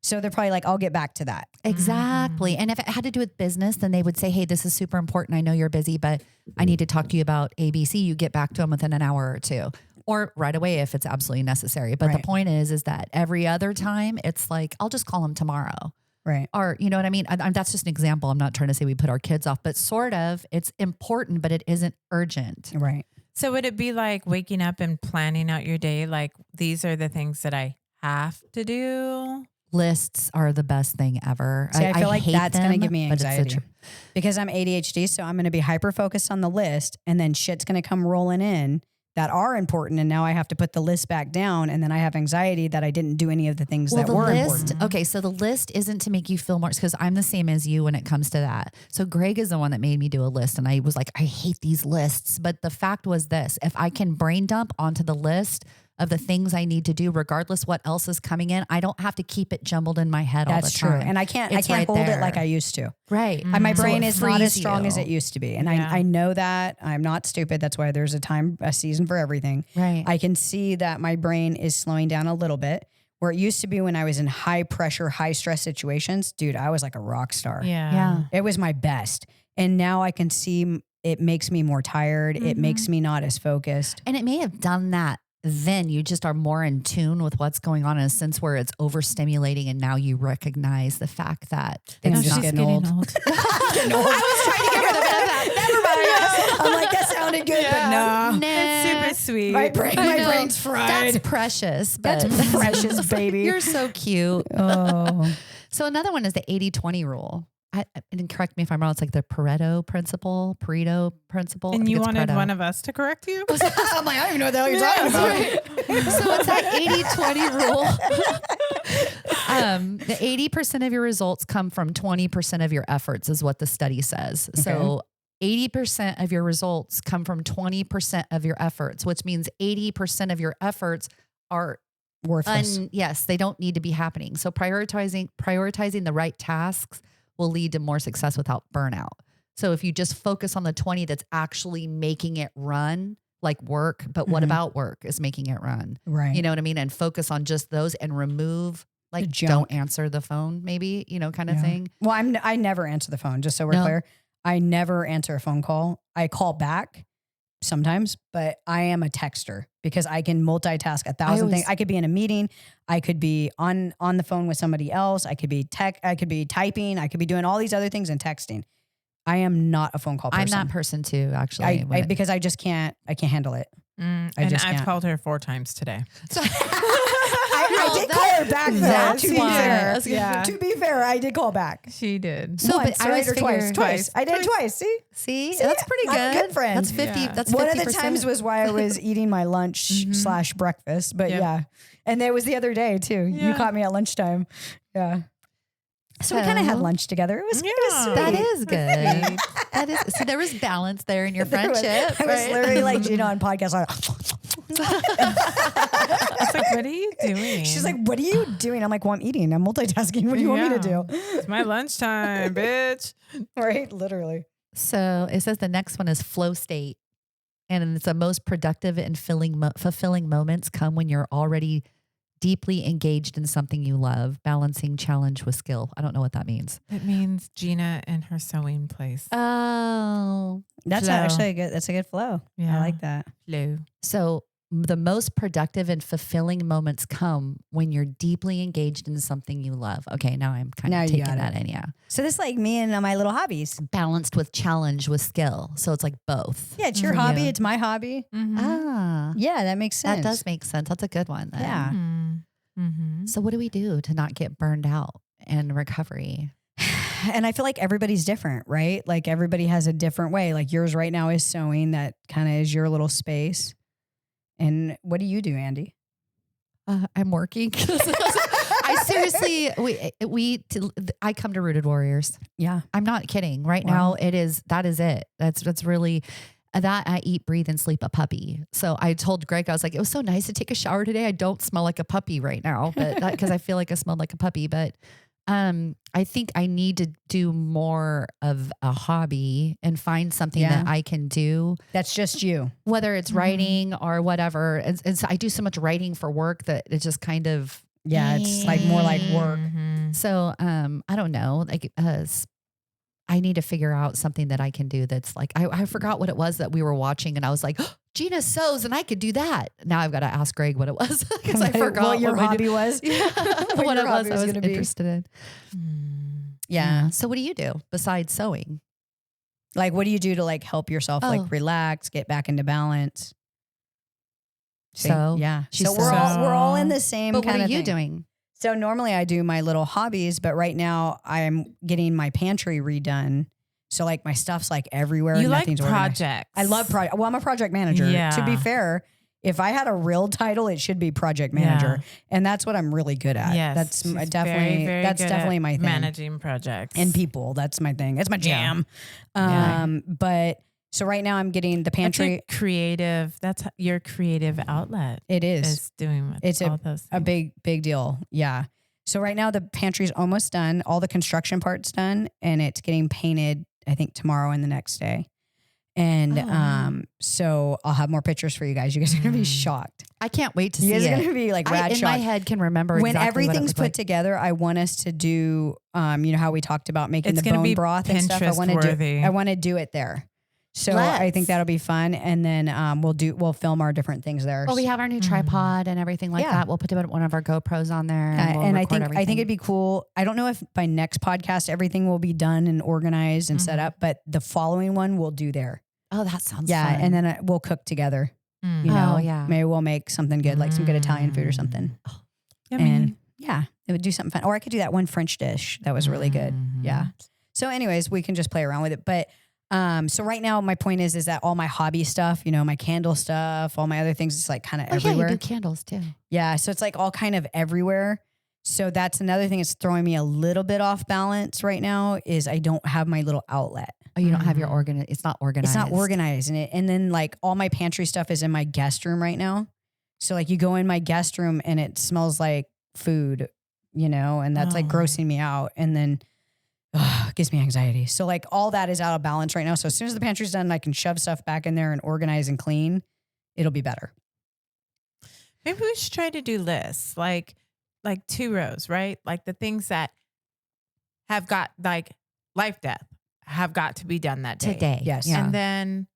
So they're probably like, I'll get back to that. Exactly. And if it had to do with business, then they would say, hey, this is super important. I know you're busy, but I need to talk to you about ABC. You get back to them within an hour or two or right away if it's absolutely necessary. But the point is that every other time it's like, I'll just call them tomorrow. Right. Or, you know what I mean? That's just an example. I'm not trying to say we put our kids off, but sort of it's important, but it isn't urgent. Right. So would it be like waking up and planning out your day? Like these are the things that I have to do. Lists are the best thing ever. See, I feel like that's going to give me but it's anxiety because I'm ADHD. So I'm going to be hyper focused on the list and then shit's going to come rolling in that are important. And now I have to put the list back down. And then I have anxiety that I didn't do any of the things that were important. Okay. So the list isn't to make you feel more, because I'm the same as you when it comes to that. So Greg is the one that made me do a list. And I was like, I hate these lists. But the fact was this, if I can brain dump onto the list of the things I need to do, regardless what else is coming in, I don't have to keep it jumbled in my head all the time. That's true. And I can't hold it like I used to. Right. My brain is not as strong as it used to be. And I know that. I'm not stupid. That's why there's a season for everything. Right. I can see that my brain is slowing down a little bit. Where it used to be when I was in high pressure, high stress situations, dude, I was like a rock star. Yeah. It was my best. And now I can see it makes me more tired. It makes me not as focused. And it may have done that. Then you just are more in tune with what's going on in a sense where it's overstimulating, and now you recognize the fact that things just getting old. I was trying to get rid of that. Never mind. I'm like, that sounded good, but no. It's super sweet. My brain's fried. That's precious. But That's precious, baby. You're so cute. Oh. So another one is the 80-20 rule. And correct me if I'm wrong. It's like the Pareto principle. And you wanted one of us to correct you? I'm like, I don't even know what the hell you're talking about. Right. So it's that 80-20 rule. The 80% of your results come from 20% of your efforts is what the study says. Okay. So 80% of your results come from 20% of your efforts, which means 80% of your efforts are worthless. Yes, they don't need to be happening. So prioritizing the right tasks will lead to more success without burnout. So if you just focus on the 20 that's actually making it run, like work, but what about work is making it run? Right. You know what I mean? And focus on just those and remove, like, don't answer the phone, maybe, kind of thing. Well, I never answer the phone, just so we're clear. I never answer a phone call. I call back sometimes, but I am a texter because I can multitask 1,000 things. I could be in a meeting. I could be on the phone with somebody else. I could be I could be typing. I could be doing all these other things and texting. I am not a phone call person. I'm that person too, actually. Because I just can't, I can't handle it. I've called her 4 times today. So I did call her back though. That's to be fair. Yeah. To be fair, I did call back. She did. So, once, but right? Or twice. I did twice. See, that's pretty good. I'm a good friend. That's 50. Yeah. That's 50%. One of the times was while I was eating my lunch / breakfast. But and it was the other day too. Yeah. You caught me at lunchtime. Yeah. So we kind of had lunch together. It was sweet. That is good. That is. So there was balance there in your friendship. I was literally like Gina on podcast. Like, I was like, what are you doing? She's like, what are you doing? I'm like, well, I'm eating. I'm multitasking. What do you want me to do? It's my lunchtime, bitch. Right? Literally. So it says the next one is flow state. And it's the most productive and fulfilling moments come when you're already deeply engaged in something you love, balancing challenge with skill. I don't know what that means. It means Gina and her sewing place. Oh, that's actually a good flow. Yeah. I like that. Flow. So the most productive and fulfilling moments come when you're deeply engaged in something you love. Okay, now I'm kind of taking that in. Yeah. So this is like me and my little hobbies. Balanced with challenge with skill. So it's like both. Yeah, it's your hobby. It's my hobby. Mm-hmm. Ah. Yeah, that makes sense. That does make sense. That's a good one. Then. Yeah. Mm-hmm. So what do we do to not get burned out in recovery? And I feel like everybody's different, right? Like everybody has a different way. Like yours right now is sewing. That kind of is your little space. And what do you do, Andy? I'm working. I seriously, I come to Rooted Warriors. Yeah. I'm not kidding. Right now that is it. That's really, That I eat, breathe, and sleep a puppy. So I told Greg, I was like, it was so nice to take a shower today. I don't smell like a puppy right now, but because I feel like I smelled like a puppy. But I think I need to do more of a hobby and find something that I can do. That's just you. Whether it's writing or whatever. And so I do so much writing for work that it's just kind of. Yeah, it's like more like work. So I don't know. Like I need to figure out something that I can do that's like, I forgot what it was that we were watching and I was like, oh, Gina sews and I could do that. Now I've got to ask Greg what it was because I forgot what your hobby was. Yeah, what it was I was interested in. Yeah. So what do you do besides sewing? Like, what do you do to like help yourself like relax, get back into balance? So yeah. So we're all in the same but kind of thing. What are you doing? So normally I do my little hobbies, but right now I'm getting my pantry redone. So like my stuff's like everywhere. You and like projects. I love projects. Well, I'm a project manager. Yeah. To be fair, if I had a real title, it should be project manager. And that's what I'm really good at. Yes. That's She's definitely, very that's good definitely at my thing. Managing projects. And people. That's my thing. It's my jam. But so right now I'm getting the pantry. That's creative. That's your creative outlet. It is. Is doing It's all those things. a big deal. Yeah. So right now the pantry's almost done. All the construction parts done, and it's getting painted, I think tomorrow and the next day. And so I'll have more pictures for you guys. You guys are going to be shocked. I can't wait to see You it. guys are going to be like rad in shocked. my head can remember when exactly everything's what put together. I want us to do, you know how we talked about making It's the gonna bone be broth and stuff. I Pinterest-worthy. want to do it there. So I think that'll be fun. And then we'll film our different things there. Well, we have our new tripod and everything like that. We'll put one of our GoPros on there. And, we'll I think everything. it'd be cool. I don't know if by next podcast everything will be done and organized and set up, but the following one we'll do there. Oh, that sounds fun. fun. And then we'll cook together. You know, maybe we'll make something good, like some good Italian food or something. And it would do something fun. Or I could do that one French dish that was really good. Yeah. So anyways, we can just play around with it. But so right now my point is that all my hobby stuff, you know, my candle stuff, all my other things, it's like kind of everywhere. Yeah, you do candles too. Yeah. So it's like all kind of everywhere. So that's another thing that's throwing me a little bit off balance right now is I don't have my little outlet. Oh, you don't have your it's not organized. It's not organized. And then like all my pantry stuff is in my guest room right now. So like you go in my guest room and it smells like food, you know, and that's like grossing me out. And then it gives me anxiety. So like all that is out of balance right now. So as soon as the pantry's done, I can shove stuff back in there and organize and clean. It'll be better. Maybe we should try to do lists, like 2 rows, right? Like the things that have got like life, death have got to be done that day. Today. Yes. Yeah. And then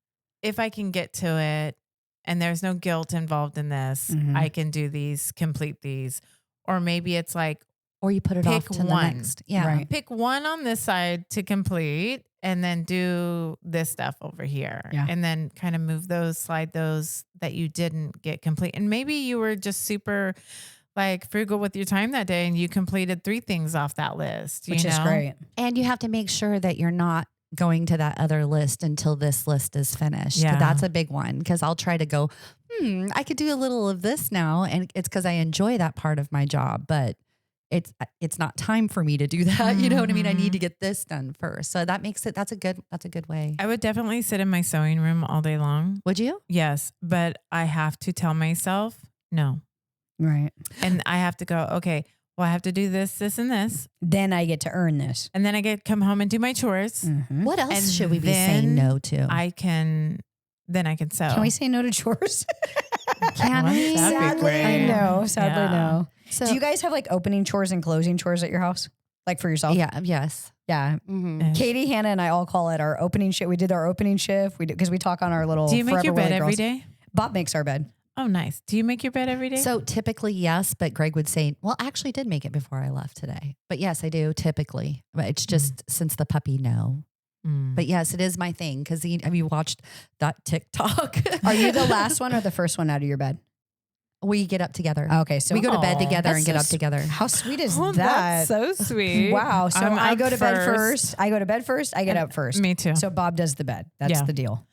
if I can get to it and there's no guilt involved in this, I can do these, complete these. Or maybe it's like, or you put it off to one. the next. Yeah. Right. pick one on this side to complete and then do this stuff over here. Yeah. And then kind of move those, slide those that you didn't get complete. And maybe you were just super like frugal with your time that day and you completed 3 things off that list. Which is great. And you have to make sure that you're not going to that other list until this list is finished. Yeah. That's a big one because I'll try to go, I could do a little of this now. And it's because I enjoy that part of my job, but it's not time for me to do that. You know what I mean? I need to get this done first. So that makes it, that's a good way. I would definitely sit in my sewing room all day long. Would you? Yes. But I have to tell myself no. Right. And I have to go, okay, well, I have to do this, this, and this. Then I get to earn this. And then I get to come home and do my chores. What else And should we be saying no to? I can sew. Can we say no to chores? Can we? That'd be Sadly, great. no. Sadly, Yeah. no. So, Do you guys have like opening chores and closing chores at your house? Like for yourself? yeah. Yes. Yeah. Mm-hmm. Katie, Hannah, and I all call it our opening shift. We did our opening shift. We did because we talk on our little. Do you make Forever your bed Willy every girls. day? Bob makes our bed. Oh, nice. Do you make your bed every day? So typically, yes, but Greg would say, well, I actually did make it before I left today. But yes, I do typically. But it's just since the puppy, no. But yes, it is my thing. Because have you watched that TikTok? Are you the last one or the first one out of your bed? We get up together. Okay, so we go to bed Aw, together and that's get so up together. How sweet is Oh, that? that's so sweet. Wow. So I'm I up go to bed first. I go to bed first. I get up first. Me too. So Bob does the bed. That's Yeah. the deal.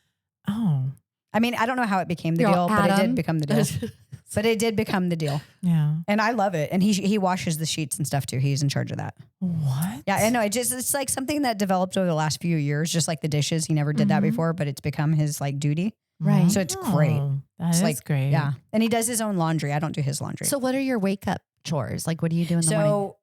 Oh. I mean, I don't know how it became the You're deal, all but it Adam. did become the deal. But it did become the deal. Yeah. And I love it. And he washes the sheets and stuff too. He's in charge of that. What? Yeah, I know. It's like something that developed over the last few years, just like the dishes. He never did that before, but it's become his like duty. Right. So it's great. That It's is like, great. Yeah. And he does his own laundry. I don't do his laundry. So what are your wake up chores? Like, what do you do in the morning? So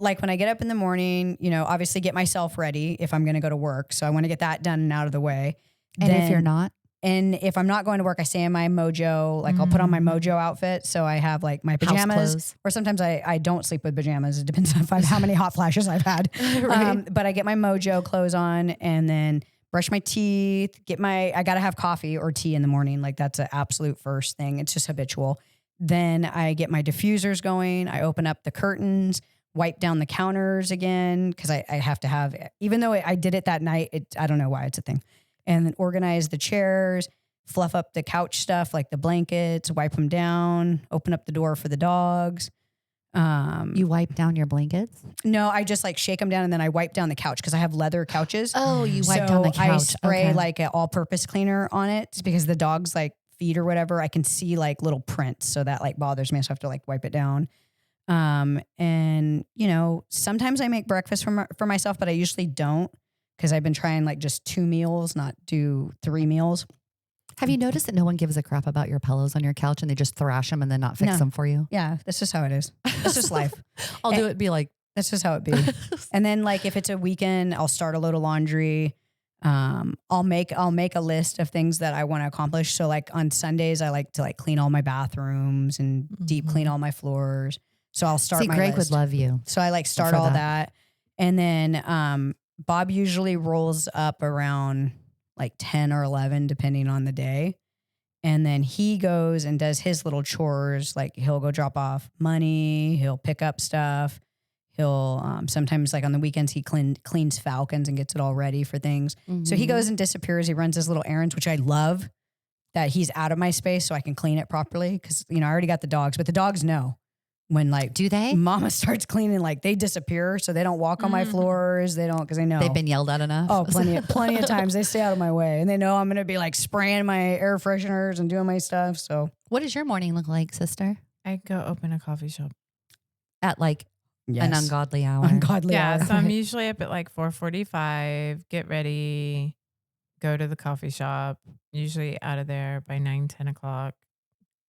like when I get up in the morning, obviously get myself ready if I'm going to go to work. So I want to get that done and out of the way. And if you're not? And if I'm not going to work, I stay in my mojo. Like I'll put on my mojo outfit. So I have like my pajamas, or sometimes I don't sleep with pajamas. It depends on how many hot flashes I've had. Right. But I get my mojo clothes on and then brush my teeth, I got to have coffee or tea in the morning. Like that's an absolute first thing. It's just habitual. Then I get my diffusers going. I open up the curtains, wipe down the counters again. Because I have to have, even though I did it that night, I don't know why it's a thing. And then organize the chairs, fluff up the couch stuff like the blankets, wipe them down, open up the door for the dogs. You wipe down your blankets? No, I just like shake them down and then I wipe down the couch because I have leather couches. Oh, you wipe down the couch. I spray like an all-purpose cleaner on it because the dogs like feet or whatever, I can see like little prints. So that like bothers me. So I have to like wipe it down. And sometimes I make breakfast for myself, but I usually don't. Because I've been trying like just 2 meals, not do 3 meals. Have you noticed that no one gives a crap about your pillows on your couch and they just thrash them and then not fix them for you? Yeah, that's just how it is. That's just life. I'll do it. Be like, that's just how it be. And then like if it's a weekend, I'll start a load of laundry. I'll make a list of things that I want to accomplish. So like on Sundays, I like to like clean all my bathrooms and deep clean all my floors. So I'll start. My Greg list. would love you. So I like start all that, and then Bob usually rolls up around like 10 or 11, depending on the day. And then he goes and does his little chores. Like he'll go drop off money. He'll pick up stuff. He'll sometimes like on the weekends, he cleans Falcons and gets it all ready for things. Mm-hmm. So he goes and disappears. He runs his little errands, which I love that he's out of my space so I can clean it properly. Cause I already got the dogs, but the dogs know. When like, do they? Mama starts cleaning, like they disappear, so they don't walk on my floors. They don't because they know they've been yelled at enough. Oh, plenty of times they stay out of my way, and they know I'm gonna be like spraying my air fresheners and doing my stuff. So, what does your morning look like, sister? I go open a coffee shop At like an ungodly hour. Yeah, so I'm usually up at like 4:45. Get ready, go to the coffee shop. Usually out of there by 9-10 o'clock.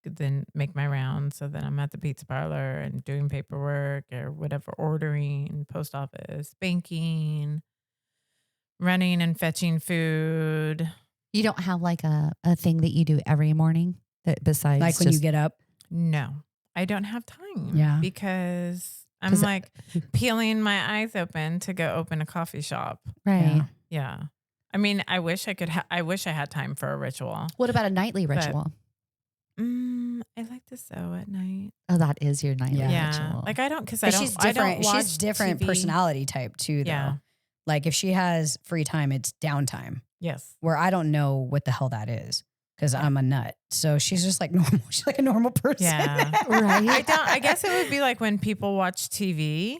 Then make my rounds. So then I'm at the pizza parlor and doing paperwork or whatever, ordering, post office, banking, running and fetching food. You don't have like a thing that you do every morning that besides like when you get up? No, I don't have time. Yeah. Because I'm like peeling my eyes open to go open a coffee shop. Right. Yeah. I mean, I wish I could. I wish I had time for a ritual. What about a nightly ritual? I like to sew at night. Oh, that is your nightly ritual. Like I don't because I don't. She's different. I don't watch She's different TV. personality type too. Though. Yeah. Like if she has free time, it's downtime. Yes. Where I don't know what the hell that is because I'm a nut. So she's just like normal. She's like a normal person. Yeah. Right. I guess it would be like when people watch TV.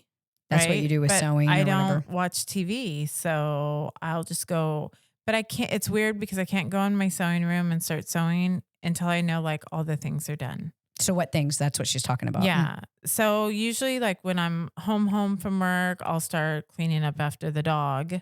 That's what you do with sewing. I or don't whatever. watch TV, so I'll just go. But I can't. It's weird because I can't go in my sewing room and start sewing until I know like all the things are done. So what things? That's what she's talking about. Yeah. So usually like when I'm home from work, I'll start cleaning up after the dog,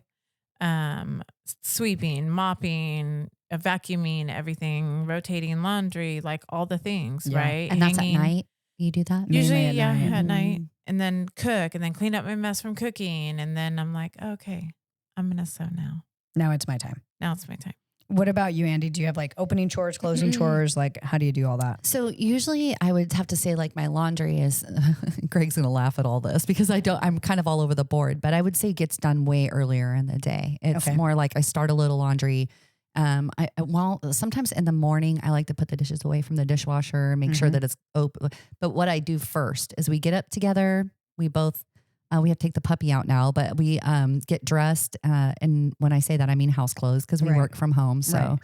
sweeping, mopping, vacuuming, everything, rotating laundry, like all the things, right? And that's at night. You do that? Usually, at night. at night. And then cook and then clean up my mess from cooking. And then I'm like, okay, I'm going to sew now. Now it's my time. Now it's my time. What about you, Andy? Do you have like opening chores, closing chores? Like, how do you do all that? So usually I would have to say like my laundry is, Greg's going to laugh at all this because I'm kind of all over the board, but I would say it gets done way earlier in the day. It's more like I start a little laundry. Sometimes in the morning I like to put the dishes away from the dishwasher, make sure that it's open. But what I do first is we get up together. We both, we have to take the puppy out now, but we get dressed. And when I say that, I mean house clothes because we work from home. So,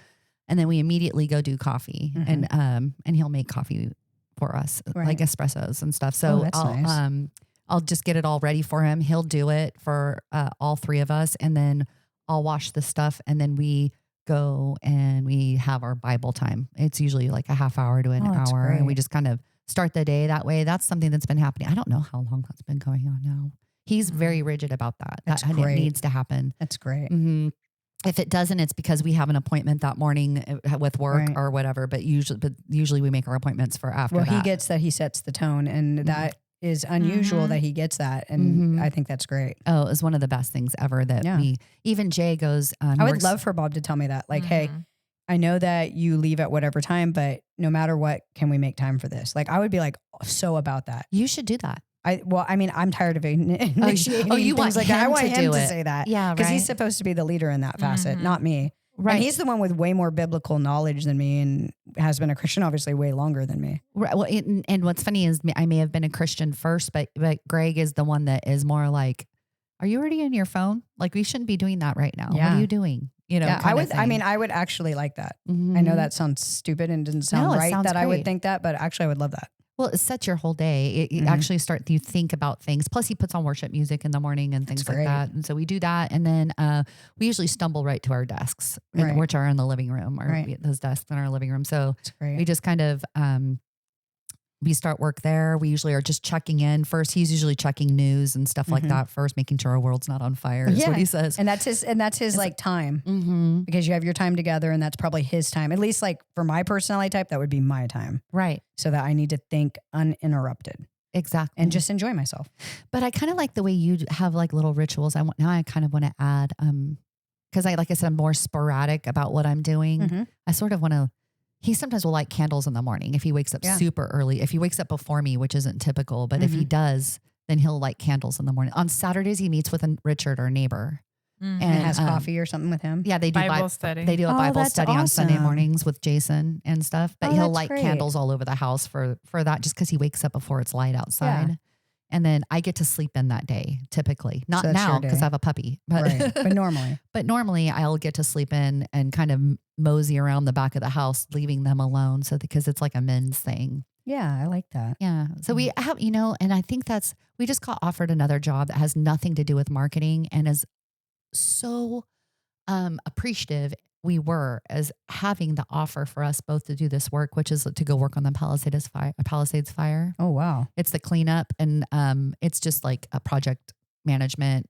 and then we immediately go do coffee and he'll make coffee for us, like espressos and stuff. So that's nice. I'll just get it all ready for him. He'll do it for all three of us. And then I'll wash the stuff. And then we go and we have our Bible time. It's usually like a half hour to an hour. Great. And we just kind of start the day that way. That's something that's been happening. I don't know how long that's been going on now. He's very rigid about that. That's and great. it needs to happen. That's great. Mm-hmm. If it doesn't, it's because we have an appointment that morning with work or whatever. But usually we make our appointments for after that. Well, he gets that he sets the tone, and that is unusual that he gets that. And I think that's great. Oh, it was one of the best things ever that even Jay goes, I would love for Bob to tell me that. Like, hey, I know that you leave at whatever time, but no matter what, can we make time for this? Like, I would be like, so about that. You should do that. I'm tired of initiating you want things like that. I want him to say that. Yeah, because he's supposed to be the leader in that facet, not me. Right. And he's the one with way more biblical knowledge than me and has been a Christian obviously way longer than me. Right. Well, and what's funny is I may have been a Christian first, but Greg is the one that is more like, are you already in your phone? Like, we shouldn't be doing that right now. Yeah. What are you doing? You know, I would. I mean, I would actually like that. I know that sounds stupid and doesn't sound right that great. I would think that, but actually I would love that. Well, it sets your whole day. It actually you think about things. Plus he puts on worship music in the morning and things like that. And so we do that. And then we usually stumble right to our desks, which are in the living room, or those desks in our living room. So we just kind of, we start work there. We usually are just checking in first. He's usually checking news and stuff like that first, making sure our world's not on fire is what he says. And that's his like time because you have your time together and that's probably his time. At least like for my personality type, that would be my time. Right. So that I need to think uninterrupted. Exactly. And just enjoy myself. But I kind of like the way you have like little rituals. I kind of want to add, cause like I said, I'm more sporadic about what I'm doing. I sort of want to, he sometimes will light candles in the morning if he wakes up super early. If he wakes up before me, which isn't typical, but if he does, then he'll light candles in the morning. On Saturdays, he meets with Richard, our neighbor. And has coffee or something with him. Yeah, they do Bible study. They do a Bible study on Sunday awesome. mornings with Jason and stuff. But he'll light great. candles all over the house for that, just because he wakes up before it's light outside. Yeah. And then I get to sleep in that day, typically. Not So that's now your day. because I have a puppy, but But normally. But normally I'll get to sleep in and kind of mosey around the back of the house, leaving them alone. So because it's like a men's thing. Yeah, I like that. Yeah. So we have, and I think we just got offered another job that has nothing to do with marketing and is so appreciative we were as having the offer for us both to do this work, which is to go work on the Palisades fire. Oh, wow. It's the cleanup and it's just like a project management,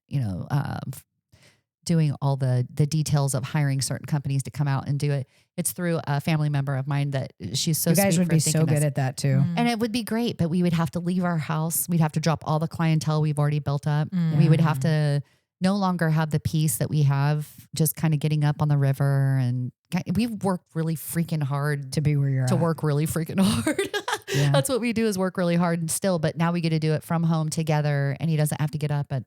doing all the details of hiring certain companies to come out and do it. It's through a family member of mine that she's so You guys sweet would for be so thinking good at that too. And it would be great, but we would have to leave our house. We'd have to drop all the clientele we've already built up. We would have to no longer have the peace that we have just kind of getting up on the river. And we've worked really freaking hard to be where you're at. Work really freaking hard. That's what we do is work really hard and still, but now we get to do it from home together and he doesn't have to get up at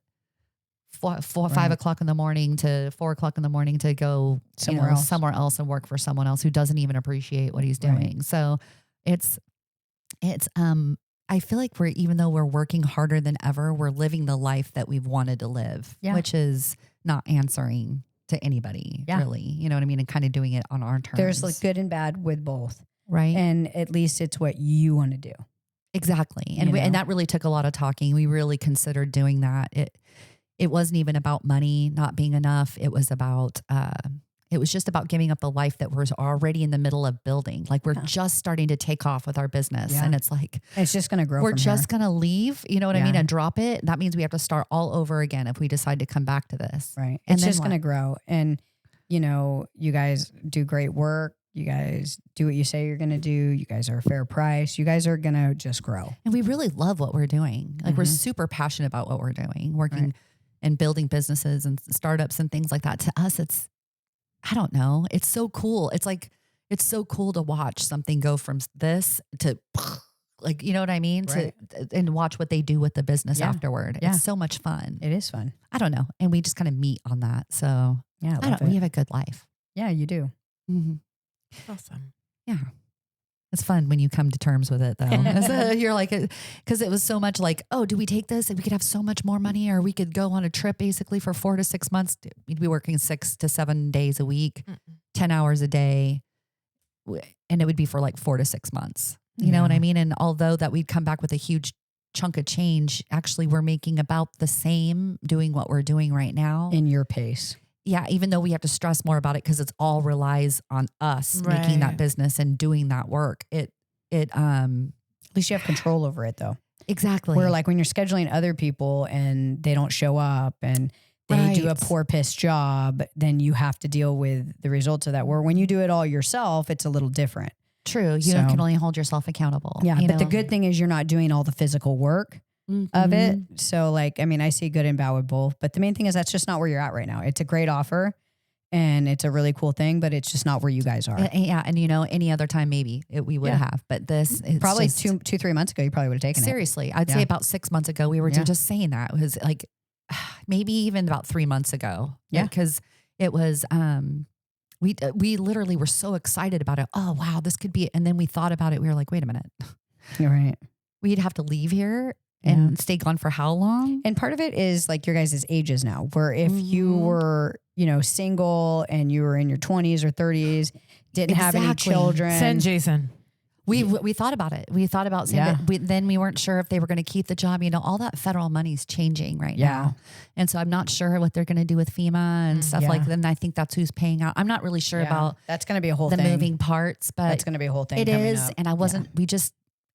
5 o'clock in the morning to 4 o'clock in the morning to go somewhere else and work for someone else who doesn't even appreciate what he's doing. So it's I feel like even though we're working harder than ever, we're living the life that we've wanted to live, which is not answering to anybody really, you know what I mean? And kind of doing it on our terms. There's like good and bad with both. Right. And at least it's what you want to do. Exactly. And and that really took a lot of talking. We really considered doing that. It wasn't even about money not being enough. It was about, it was just about giving up the life that we're already in the middle of building. Like we're just starting to take off with our business. And it's like, it's just going to grow. We're just going to leave, you know what I mean? And drop it. That means we have to start all over again if we decide to come back to this. Right. It's just going to grow. And, you guys do great work. You guys do what you say you're going to do. You guys are a fair price. You guys are going to just grow. And we really love what we're doing. Like we're super passionate about what we're doing, working and building businesses and startups and things like that. To us, I don't know. It's so cool. It's like, it's so cool to watch something go from this to like, you know what I mean? Right. And watch what they do with the business afterward. Yeah. It's so much fun. It is fun. I don't know. And we just kind of meet on that. So we have a good life. Yeah, you do. Mm-hmm. Awesome. Yeah. It's fun when you come to terms with it though. You're like, because it was so much like, oh, do we take this? And we could have so much more money, or we could go on a trip basically for 4 to 6 months. We'd be working 6 to 7 days a week, 10 hours a day. And it would be for like 4 to 6 months. You know what I mean? And although that we'd come back with a huge chunk of change, actually we're making about the same doing what we're doing right now. In your pace. yeah, even though we have to stress more about it because it's all relies on us making that business and doing that work. At least you have control over it though. Exactly. Where like when you're scheduling other people and they don't show up and they do a poor piss job, then you have to deal with the results of that. Where when you do it all yourself, it's a little different. True. You can only hold yourself accountable. Yeah. But the good thing is you're not doing all the physical work of it. So like, I mean, I see good and bad with both, but the main thing is that's just not where you're at right now. It's a great offer and it's a really cool thing, but it's just not where you guys are. Yeah. And any other time, maybe we would have, but this is probably just, 3 months ago, you probably would have taken seriously, I'd say about 6 months ago, we were just saying that. It was like, maybe even about 3 months ago. Yeah. Because it was, we literally were so excited about it. Oh, wow, this could be it. And then we thought about it. We were like, wait a minute. You're right. We'd have to leave here and stay gone for how long? And part of it is like your guys' ages now, where if you were, single and you were in your 20s or 30s, didn't have any children. Send Jason. We thought about it. We thought about saying that then we weren't sure if they were going to keep the job. All that federal money's changing right now. And so I'm not sure what they're going to do with FEMA and stuff like that. And I think that's who's paying out. I'm not really sure about that's going to be a whole the thing. moving parts, but that's going to be a whole thing. It is. Up. And I wasn't,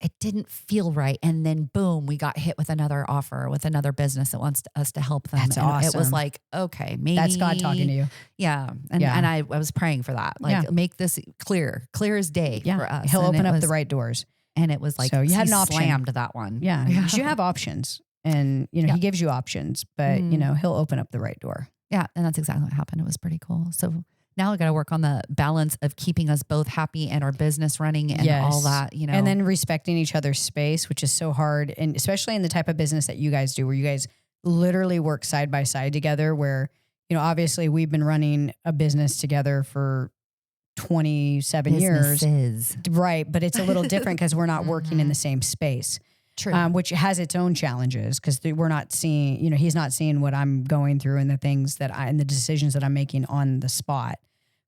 it didn't feel right. And then boom, we got hit with another offer with another business that wants us to help them. That's awesome. It was like, okay, maybe that's God talking to you. Yeah. And I was praying for that. Like make this clear as day for us. He'll open up the right doors. And it was like, so you had an option. Slammed that one. Yeah. You have options and, he gives you options, but he'll open up the right door. Yeah. And that's exactly what happened. It was pretty cool. So now I got to work on the balance of keeping us both happy and our business running and all that, And then respecting each other's space, which is so hard. And especially in the type of business that you guys do, where you guys literally work side by side together, where, obviously we've been running a business together for 27 years. Right. But it's a little different because we're not working in the same space. True. Which has its own challenges because we're not seeing, he's not seeing what I'm going through and the things and the decisions that I'm making on the spot.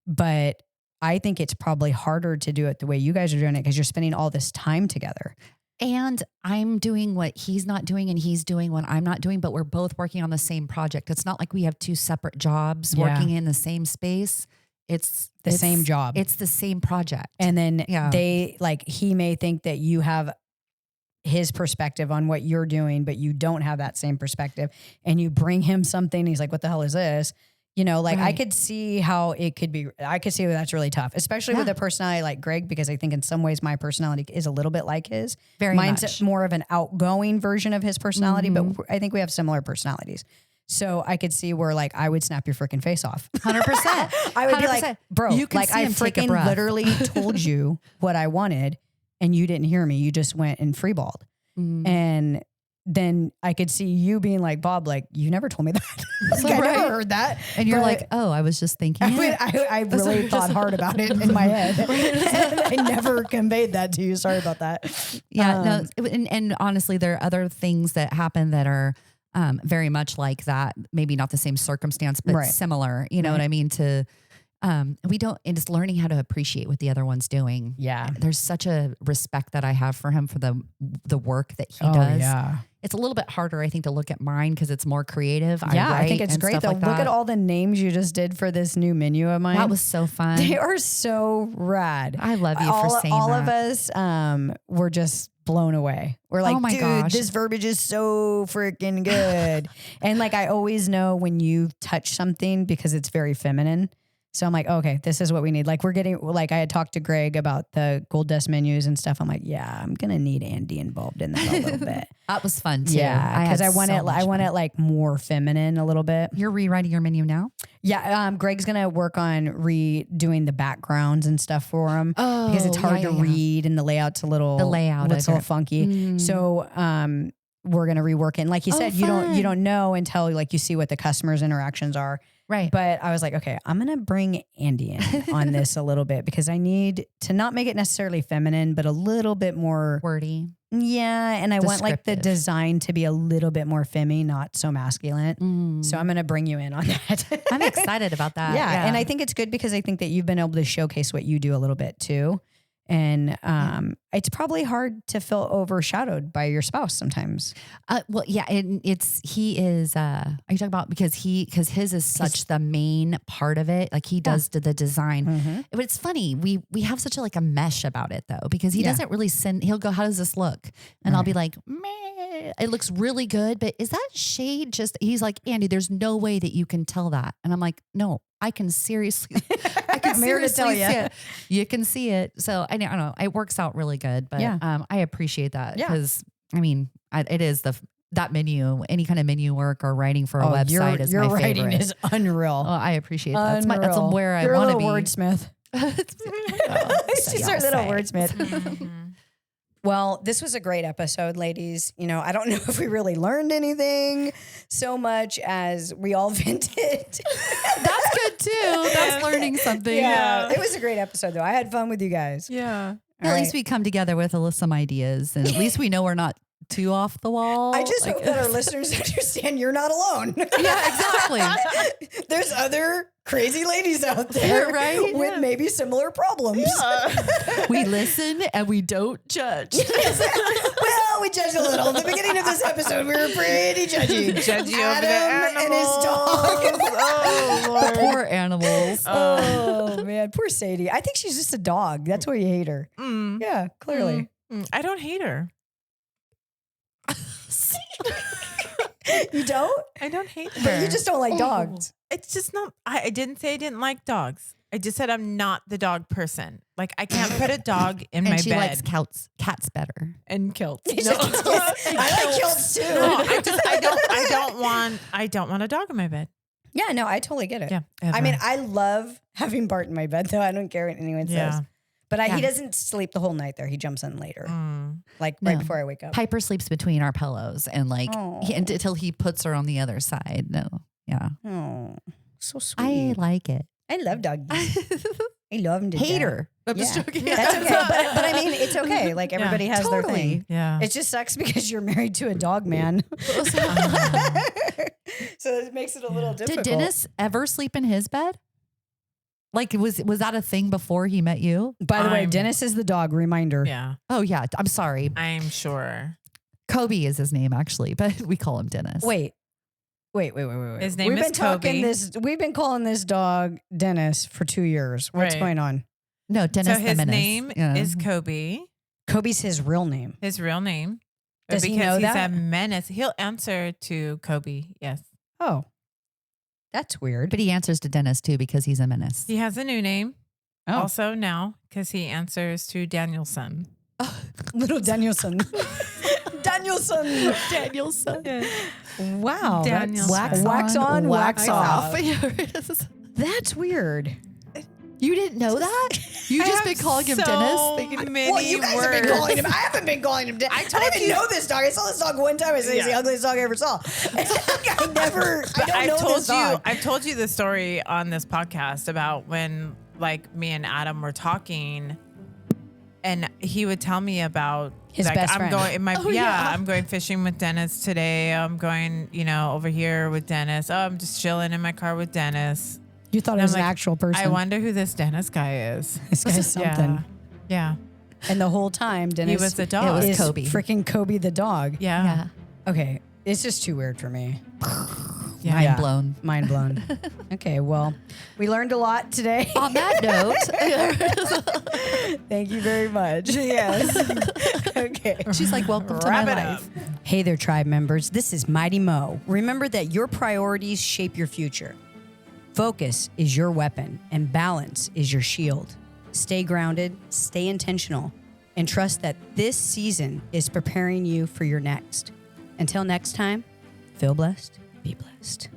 But I think it's probably harder to do it the way you guys are doing it because you're spending all this time together. And I'm doing what he's not doing and he's doing what I'm not doing, but we're both working on the same project. It's not like we have two separate jobs working in the same space. It's the same job. It's the same project. And then he may think that you have his perspective on what you're doing, but you don't have that same perspective and you bring him something. He's like, what the hell is this? I could see how it could be, I could see how that's really tough, especially with a personality like Greg, because I think in some ways my personality is a little bit like his. Mine's much. More of an outgoing version of his personality, but I think we have similar personalities. So I could see where I would snap your freaking face off. 100%. I would be like, bro, you can I freaking literally told you what I wanted and you didn't hear me. You just went and freeballed. And then I could see you being like, Bob, you never told me that. I never heard that. And you're like, oh, I was just thinking. I really thought hard about it in my head. And I never conveyed that to you. Sorry about that. Yeah, and honestly, there are other things that happen that are very much like that. Maybe not the same circumstance, but similar. You know what I mean? And it's learning how to appreciate what the other one's doing. Yeah. There's such a respect that I have for him for the work that he does. Yeah. It's a little bit harder, I think, to look at mine because it's more creative. I think it's great though. Look at all the names you just did for this new menu of mine. That was so fun. They are so rad. I love you for saying all that. Of us were just blown away. We're like, dude, this verbiage is so freaking good. And I always know when you touch something because it's very feminine. So I'm like, okay, this is what we need. We're getting, I had talked to Greg about the Gold Dust menus and stuff. I'm like, yeah, I'm going to need Andy involved in that a little bit. That was fun too. Yeah. Because I want it more feminine a little bit. You're rewriting your menu now? Yeah. Greg's going to work on redoing the backgrounds and stuff for him. Oh, because it's hard to read and the layout's a little, it's a little funky. So, we're going to rework it. And like you said, you don't know until you see what the customer's interactions are. Right. But I was like, okay, I'm going to bring Andy in on this a little bit because I need to not make it necessarily feminine, but a little bit more wordy. Yeah. And I want the design to be a little bit more femmy, not so masculine. So I'm going to bring you in on that. I'm excited about that. Yeah. And I think it's good because I think that you've been able to showcase what you do a little bit too. And it's probably hard to feel overshadowed by your spouse sometimes. Well, yeah, and he is. Are you talking about because his is such the main part of it? Like he does the design. Mm-hmm. But it's funny. We have such a mesh about it though, because he doesn't really send. He'll go, "How does this look?" And I'll be like, "Meh, it looks really good, but is that shade just?" He's like, "Andy, there's no way that you can tell that." And I'm like, "No, I can seriously." I'm here to tell see it. You can see it. So I don't know. It works out really good, but I appreciate that because I mean, it is that menu, any kind of menu work or writing for a website is your my writing favorite. is unreal. Oh, I appreciate that. That's Unreal. where I You're a want to little be. wordsmith. She's our little wordsmith. Well, this was a great episode, ladies. You know, I don't know if we really learned anything so much as we all vented. That's good too. That's learning something. Yeah. It was a great episode though. I had fun with you guys. Yeah. At least we come together with some ideas, and at least we know we're not too off the wall. I just hope that our listeners understand you're not alone. Yeah, exactly. There's other crazy ladies out there, right? with maybe similar problems. We listen and we don't judge. Well, we judged a little. At the beginning of this episode, we were pretty judgy. Judgy Adam over the and his dog. Oh, Lord. The poor animals. Oh, man. Poor Sadie. I think she's just a dog. That's why you hate her. Yeah, clearly. I don't hate her. You don't? I don't hate her. But you just don't like dogs. It's just not. I didn't say I didn't like dogs. I just said I'm not the dog person. Like I can't put a dog in my And she bed. likes cats better. And kilts. No. I like kilts too. No, I don't want a dog in my bed. Yeah, no, I totally get it. Yeah. I mean, I love having Bart in my bed, though. I don't care what anyone says. But he doesn't sleep the whole night there. He jumps in later, like right before I wake up. Piper sleeps between our pillows and until he puts her on the other side. No. Yeah. Oh, so sweet. I like it. I love doggies. I love them to Hate death. her. I'm just joking. That's okay. But I mean, it's okay. Like everybody has their thing. Yeah. It just sucks because you're married to a dog man. So it makes it a little difficult. Did Dennis ever sleep in his bed? Like, was that a thing before he met you? By the way, Dennis is the dog. Reminder. Yeah. Oh, yeah. I'm sorry. I'm sure. Kobe is his name, actually, but we call him Dennis. Wait. His name is Kobe. We've been calling this dog Dennis for 2 years. What's going on? No, Dennis So his the Menace. name is Kobe. Kobe's his real name. His real name. Does he know Because he's that? a menace. He'll answer to Kobe. Yes. Oh, that's weird. But he answers to Dennis, too, because he's a menace. He has a new name. Oh. Also now because he answers to Danielson. Little Danielson. Danielson. Wow. Danielson. Wax on, wax off. off. That's weird. You didn't know that? You just been calling him Dennis? Many Well, you guys have been calling him. I haven't been calling him. I didn't even know this dog. I saw this dog one time. I said he's the ugliest dog I ever saw. I don't know this dog. I've told you the story on this podcast about when like me and Adam were talking, and he would tell me about his like, best I'm friend. going in my I'm going fishing with Dennis today. I'm going, over here with Dennis. Oh, I'm just chilling in my car with Dennis. You thought And it was I'm an like, actual person. I wonder who this Dennis guy is. This guy's something. Yeah. And the whole time, Dennis was the dog. It was is Kobe. freaking Kobe the dog. Yeah. Okay. It's just too weird for me. Mind blown. Mind blown. Okay, well, we learned a lot today. On that note, Thank you very much. Yes. Okay. she's like, welcome to my Wrap it life. up. Hey there, tribe members. This is Mighty Mo. Remember that your priorities shape your future. Focus is your weapon, and balance is your shield. Stay grounded, stay intentional, and trust that this season is preparing you for your next. Until next time, feel blessed, be blessed.